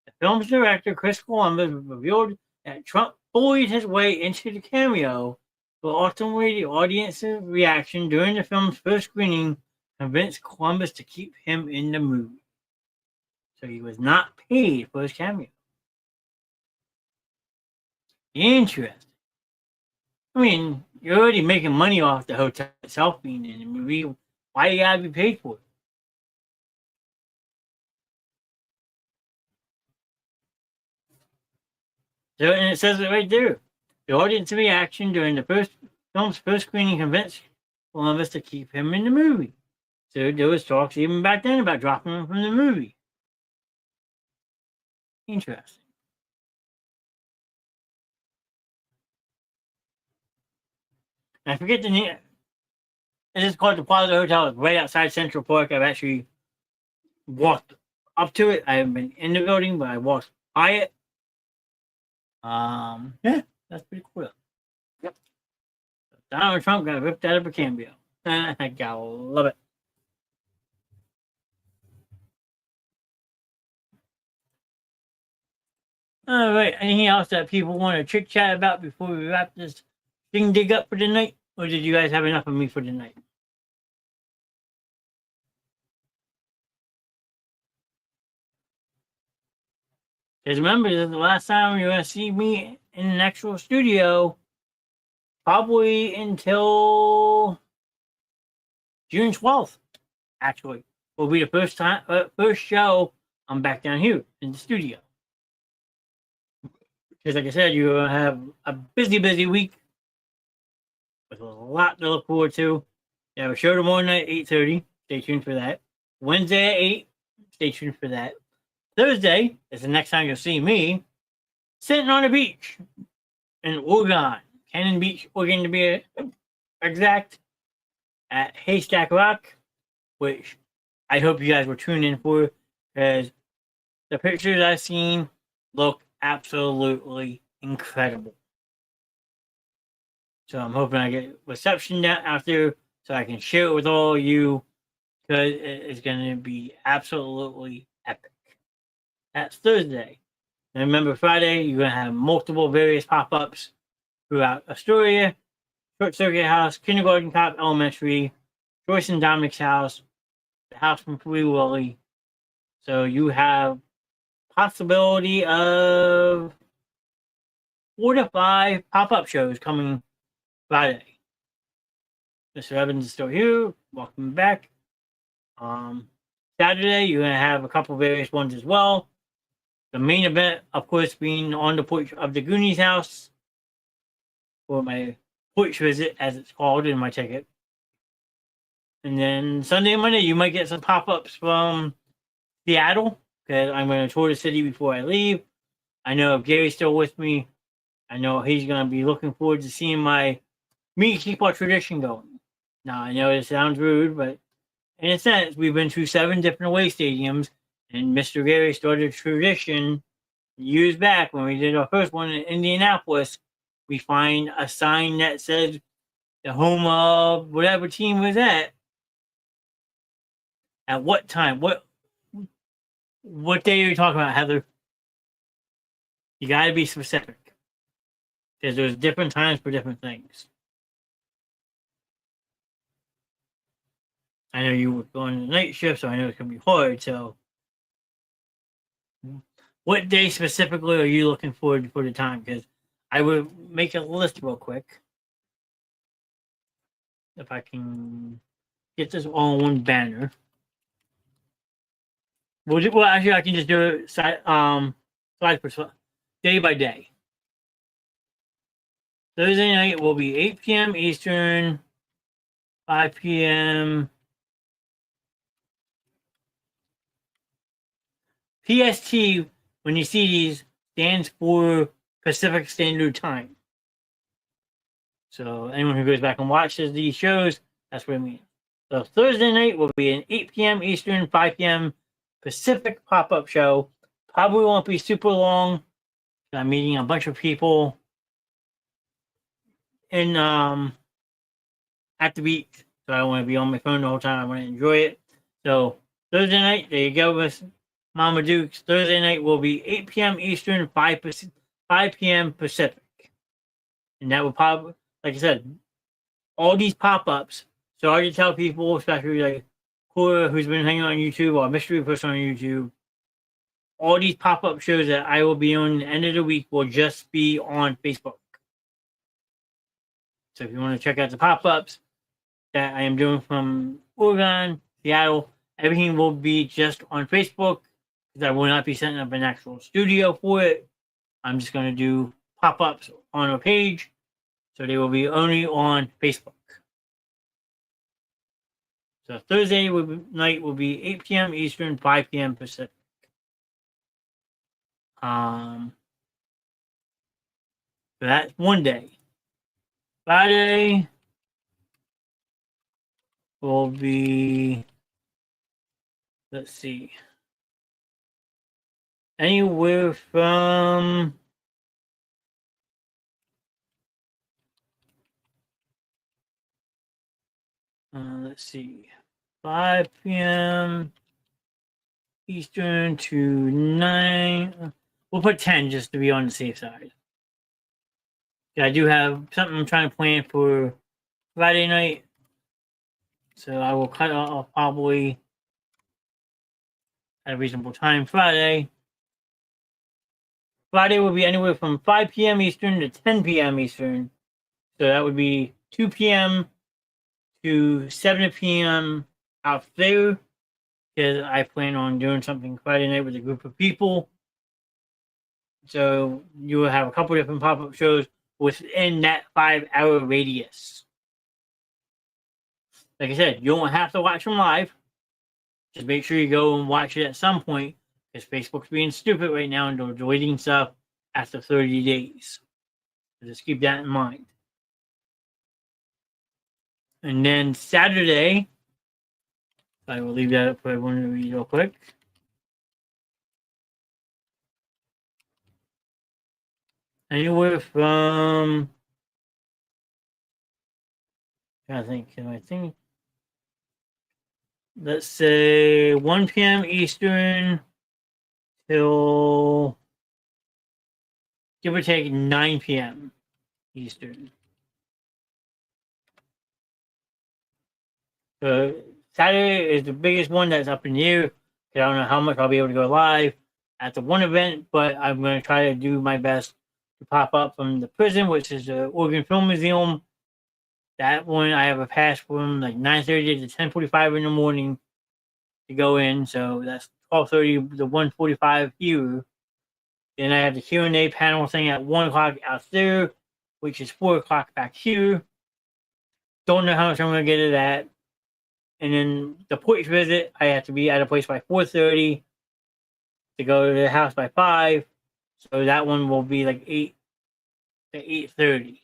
The film's director, Chris Columbus, revealed that Trump bullied his way into the cameo, but ultimately the audience's reaction during the film's first screening convinced Columbus to keep him in the movie. So he was not paid for his cameo. Interesting. I mean, you're already making money off the hotel itself being in the movie. Why you gotta be paid for it? So, and it says it right there. The audience reaction during the film's first screening convinced Columbus to keep him in the movie. So there was talks even back then about dropping them from the movie. Interesting. I forget the name. It is called the Plaza Hotel. It's right outside Central Park. I've actually walked up to it. I haven't been in the building, but I walked by it. Yeah, that's pretty cool. Yep. Donald Trump got ripped out of a cameo. I gotta love it. All right. Anything else that people want to chit chat about before we wrap this thing dig up for the night? Or did you guys have enough of me for the night? Because remember, this is the last time you're going to see me in an actual studio, probably until June 12th, actually. Will be the first show I'm back down here in the studio. Because like I said, you're going to have a busy week with a lot to look forward to. You have a show tomorrow night, 8:30. Stay tuned for that. Wednesday at 8. Stay tuned for that. Thursday is the next time you'll see me sitting on the beach in Oregon, Cannon Beach, Oregon to be exact, at Haystack Rock, which I hope you guys will tune in for, because the pictures I've seen look absolutely incredible. So I'm hoping I get reception down out there so I can share it with all of you, because it is going to be absolutely epic. That's Thursday. And remember, Friday, you're going to have multiple various pop-ups throughout Astoria, Short Circuit House, Kindergarten Cop Elementary, Joyce and Dominic's house, the house from Free Willy. So you have possibility of 4 to 5 pop-up shows coming Friday. Mr. Evans is still here. Welcome back. Saturday, you're going to have a couple various ones as well. The main event, of course, being on the porch of the Goonies house, for my porch visit, as it's called in my ticket. And then Sunday and Monday, you might get some pop-ups from Seattle, because I'm going to tour the city before I leave. I know if Gary's still with me, I know he's going to be looking forward to seeing me keep our tradition going. Now, I know it sounds rude, but in a sense, we've been to 7 different away stadiums, and Mr. Gary started a tradition years back when we did our first one in Indianapolis. We find a sign that said the home of whatever team was at what time. What day are you talking about, Heather? You got to be specific, because there's different times for different things. I know you were going to night shift, so I know it's going to be hard. So, what day specifically are you looking forward for the time? Because I would make a list real quick. If I can get this all on one banner. Well, actually, I can just do it slide for slide, day by day. Thursday night will be 8 p.m. Eastern, 5 p.m. PST, when you see these, stands for Pacific Standard Time. So anyone who goes back and watches these shows, that's what I mean. So Thursday night will be an 8 p.m. Eastern, 5 p.m. Pacific pop-up show. Probably won't be super long. I'm meeting a bunch of people in at the beach, so I don't want to be on my phone the whole time. I want to enjoy it. So Thursday night, there you go with Mama Duke's. Thursday night will be 8 p.m. Eastern, 5 p.m. Pacific. And that will probably, like I said, all these pop-ups. So I can tell people, especially like Cora, who's been hanging on YouTube, or Mystery Person on YouTube, all these pop-up shows that I will be on the end of the week will just be on Facebook. So if you want to check out the pop-ups that I am doing from Oregon, Seattle, everything will be just on Facebook, because I will not be setting up an actual studio for it. I'm just going to do pop-ups on a page, so they will be only on Facebook. So Thursday night will be 8 p.m. Eastern, 5 p.m. Pacific. So that's one day. Friday will be, let's see, anywhere from let's see, 5 p.m. Eastern to 9. We'll put 10 just to be on the safe side. I do have something I'm trying to plan for Friday night. So I will cut off probably at a reasonable time Friday. Friday will be anywhere from 5 p.m. Eastern to 10 p.m. Eastern. So that would be 2 p.m. to 7 p.m. out there. Because I plan on doing something Friday night with a group of people. So you will have a couple different pop-up shows within that 5-hour radius. Like I said, you don't have to watch them live. Just make sure you go and watch it at some point, because Facebook's being stupid right now and they're deleting stuff after 30 days. So just keep that in mind. And then Saturday, I will leave that up for everyone to read real quick. Anywhere from, I think, let's say 1 p.m. Eastern till give or take 9 p.m. Eastern. So Saturday is the biggest one that's up in the air. I don't know how much I'll be able to go live at the one event, but I'm going to try to do my best to pop up from the prison, which is the Oregon Film Museum. That one I have a pass from like 9:30 to 10:45 in the morning to go in. So that's 12:30 to 1:45 here. Then I have the Q&A panel thing at 1 o'clock out there, which is 4 o'clock back here. Don't know how much I'm going to get at that. And then the porch visit, I have to be at a place by 4:30 to go to the house by 5. So that one will be like 8 to 8:30.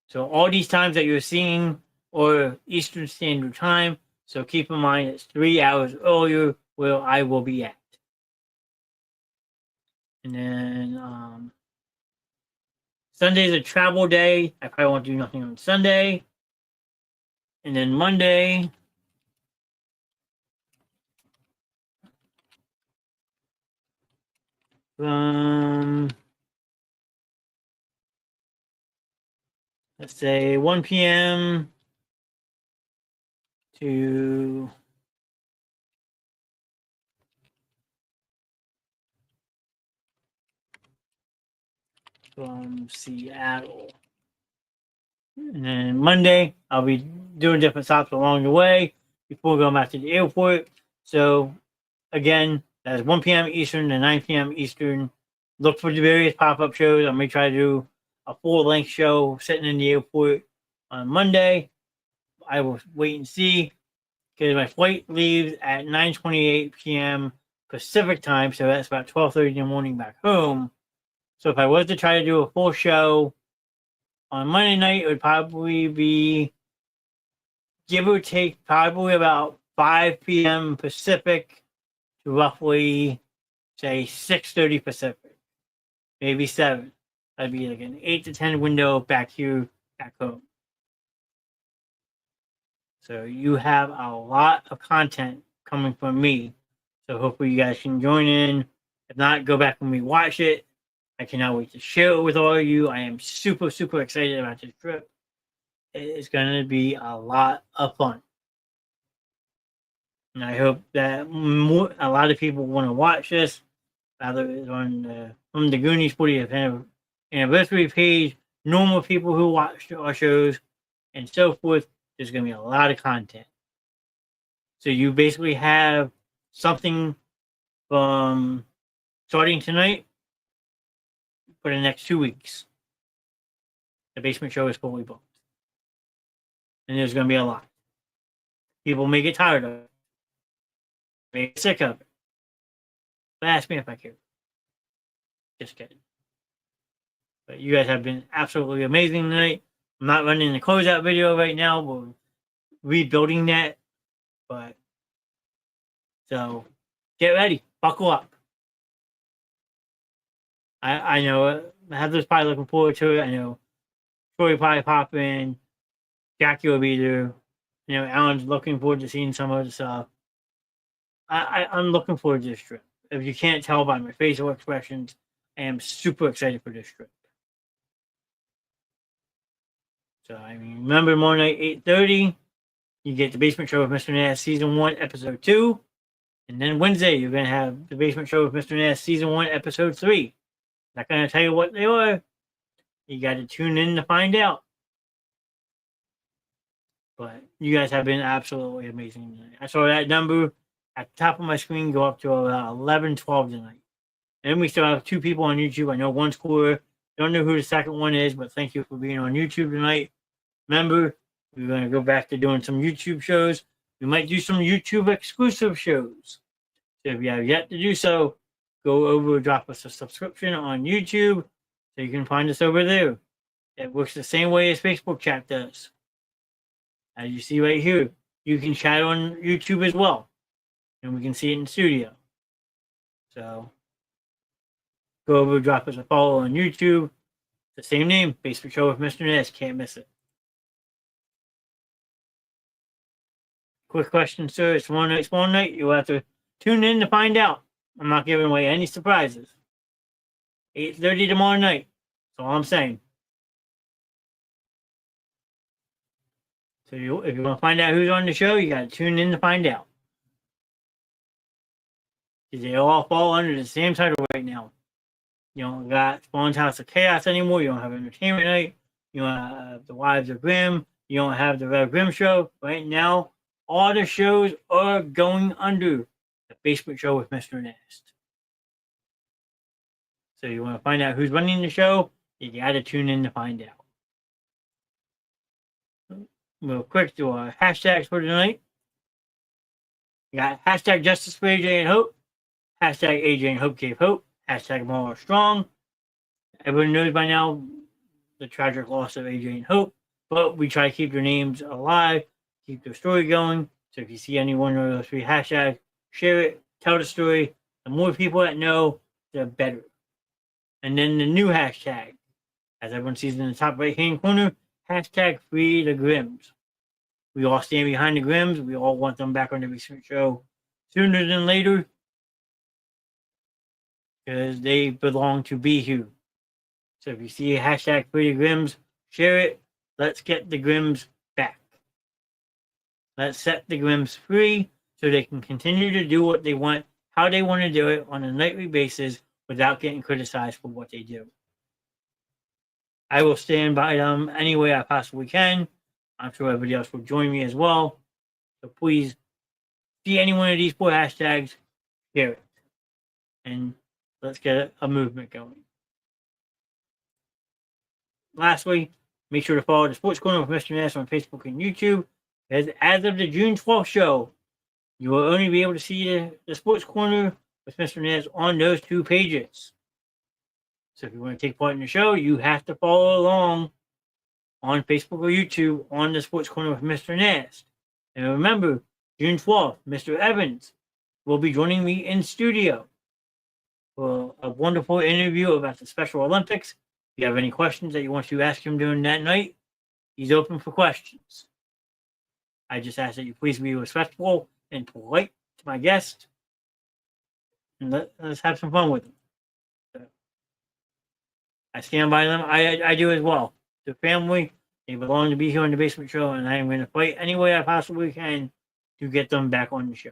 So all these times that you're seeing are Eastern Standard Time. So keep in mind it's 3 hours earlier where I will be at. And then Sunday's a travel day. I probably won't do nothing on Sunday. And then Monday, let's say 1 p.m. to from Seattle. And then Monday, I'll be doing different stops along the way before going back to the airport. So, again, that's 1 p.m. Eastern to 9 p.m. Eastern. Look for the various pop-up shows. I'm going to try to do a full-length show sitting in the airport on Monday. I will wait and see, because my flight leaves at 9:28 p.m. Pacific time, so that's about 12:30 in the morning back home. So if I was to try to do a full show on Monday night, it would probably be, give or take, probably about 5 p.m. Pacific to roughly, say, 6:30 Pacific, maybe 7. That'd be like an 8 to 10 window back here, back home. So you have a lot of content coming from me. So hopefully you guys can join in. If not, go back and rewatch it. I cannot wait to share it with all of you. I am super, super excited about this trip. It's going to be a lot of fun. And I hope that a lot of people want to watch this. Either it's on from the Goonies 40th anniversary page, normal people who watch our shows, and so forth. There's going to be a lot of content. So you basically have something from starting tonight for the next 2 weeks. The basement show is fully booked. And there's going to be a lot. People may get tired of it, may get sick of it. But ask me if I care. Just kidding. But you guys have been absolutely amazing tonight. I'm not running the closeout video right now. We're rebuilding that. But so get ready. Buckle up. I know Heather's probably looking forward to it. I know Troy probably pop in. Jackie will be there. You know, Alan's looking forward to seeing some of the stuff. I'm looking forward to this trip. If you can't tell by my facial expressions, I am super excited for this trip. So, I mean, remember tomorrow night, 8:30, you get the Basement Show with Mr. Knast Season 1, Episode 2. And then Wednesday, you're going to have the Basement Show with Mr. Knast Season 1, Episode 3. Not going to tell you what they are. You got to tune in to find out. But you guys have been absolutely amazing tonight. I saw that number at the top of my screen go up to about 11, 12 tonight. And we still have 2 people on YouTube. I know one's cooler. Don't know who the second one is, but thank you for being on YouTube tonight. Remember, we're going to go back to doing some YouTube shows. We might do some YouTube exclusive shows. So if you have yet to do so, go over, drop us a subscription on YouTube so you can find us over there. It works the same way as Facebook chat does. As you see right here, you can chat on YouTube as well. And we can see it in studio. So go over, drop us a follow on YouTube. The same name, Basement Show with Mr. Knast. Can't miss it. Quick question, sir. It's one night, small night. You'll have to tune in to find out. I'm not giving away any surprises. 8:30 tomorrow night. That's all I'm saying. So if you want to find out who's on the show, you got to tune in to find out. Because they all fall under the same title right now. You don't got Spawn's House of Chaos anymore. You don't have Entertainment Night. You don't have The Wives of Grimm. You don't have The Rev Grimm Show. Right now, all the shows are going under the Basement Show with Mr. Knast. So you want to find out who's running the show, you got to tune in to find out. Real quick, do our hashtags for tonight. You got hashtag Justice for AJ and Hope, hashtag AJ and Hope gave hope, hashtag More Strong. Everyone knows by now the tragic loss of AJ and Hope, but we try to keep their names alive, keep their story going. So if you see any one of those 3 hashtags, share it, tell the story. The more people that know, the better. And then the new hashtag, as everyone sees in the top right-hand corner, hashtag Free the Grimms. We all stand behind the Grimms. We all want them back on the Basement Show sooner than later. Because they belong to Be Who. So if you see a hashtag Free the Grimms, share it. Let's get the Grimms back. Let's set the Grimms free so they can continue to do what they want, how they want to do it on a nightly basis without getting criticized for what they do. I will stand by them any way I possibly can. I'm sure everybody else will join me as well. So please, see any one of these 4 hashtags, share it. And let's get a movement going. Lastly, make sure to follow the Sports Corner with Mr. Knast on Facebook and YouTube. As of the June 12th show, you will only be able to see the Sports Corner with Mr. Knast on those 2 pages. So if you want to take part in the show, you have to follow along on Facebook or YouTube on the Sports Corner with Mr. Knast. And remember, June 12th, Mr. Evans will be joining me in studio for a wonderful interview about the Special Olympics. If you have any questions that you want to ask him during that night, he's open for questions. I just ask that you please be respectful and polite to my guest. And let's have some fun with them. I stand by them. I do as well. The family, they belong to Be Here on the Basement Show, and I am going to fight any way I possibly can to get them back on the show.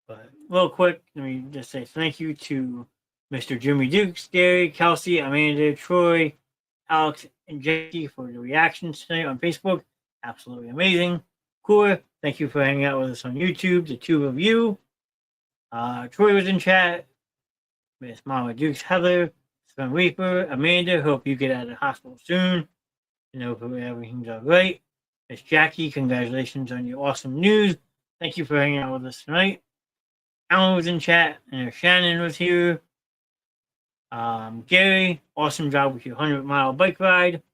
But real quick, let me just say thank you to Mr. Jimmy Dukes, Gary, Kelsey, Amanda, Troy, Alex, and Jackie for the reactions tonight on Facebook. Absolutely amazing. Cool. Thank you for hanging out with us on YouTube, the 2 of you. Troy was in chat. Miss Mama Dukes, Heather, Sven Reaper, Amanda. Hope you get out of the hospital soon. And hopefully everything's all right. Miss Jackie, congratulations on your awesome news. Thank you for hanging out with us tonight. Alan was in chat, and Shannon was here. Gary, awesome job with your 100-mile bike ride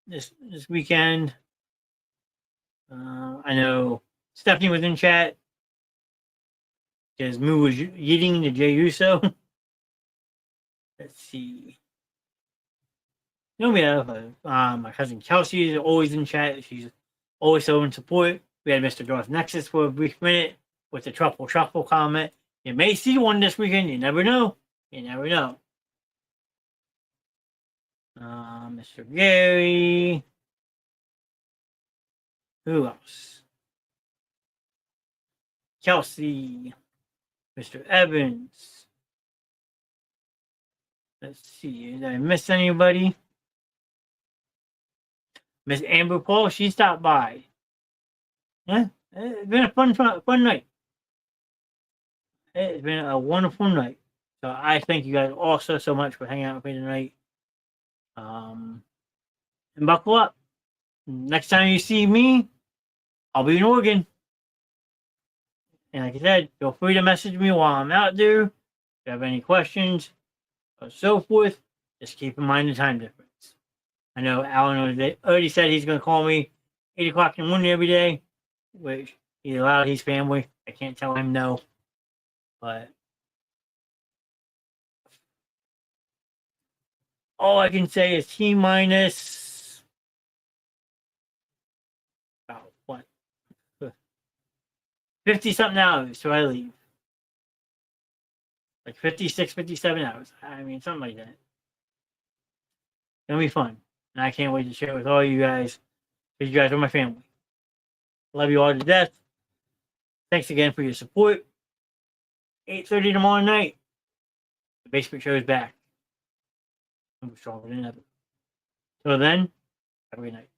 this weekend. I know Stephanie was in chat because Moo was yeeting the Jey Uso. Let's see. No, we have my cousin Kelsey is always in chat. She's always so in support. We had Mr. Darth Nexus for a brief minute with the truffle comment. You may see one this weekend. You never know. You never know. Mr. Gary. Who else? Kelsey. Mr. Evans. Let's see. Did I miss anybody? Miss Amber Paul, she stopped by. Yeah, it's been a fun night. It's been a wonderful night. So I thank you guys also so much for hanging out with me tonight. And buckle up. Next time you see me, I'll be in Oregon. And like I said, feel free to message me while I'm out there. If you have any questions or so forth, just keep in mind the time difference. I know Alan already said he's going to call me 8 o'clock in the morning every day, which he's allowed his family. I can't tell him no. But all I can say is T-minus about what? 50-something hours till I leave. Like 56, 57 hours. I mean, something like that. It's going to be fun. And I can't wait to share it with all you guys, because you guys are my family. Love you all to death. Thanks again for your support. 8:30 tomorrow night. The Basement Show is back. I'm stronger than ever. Till then, have a good night.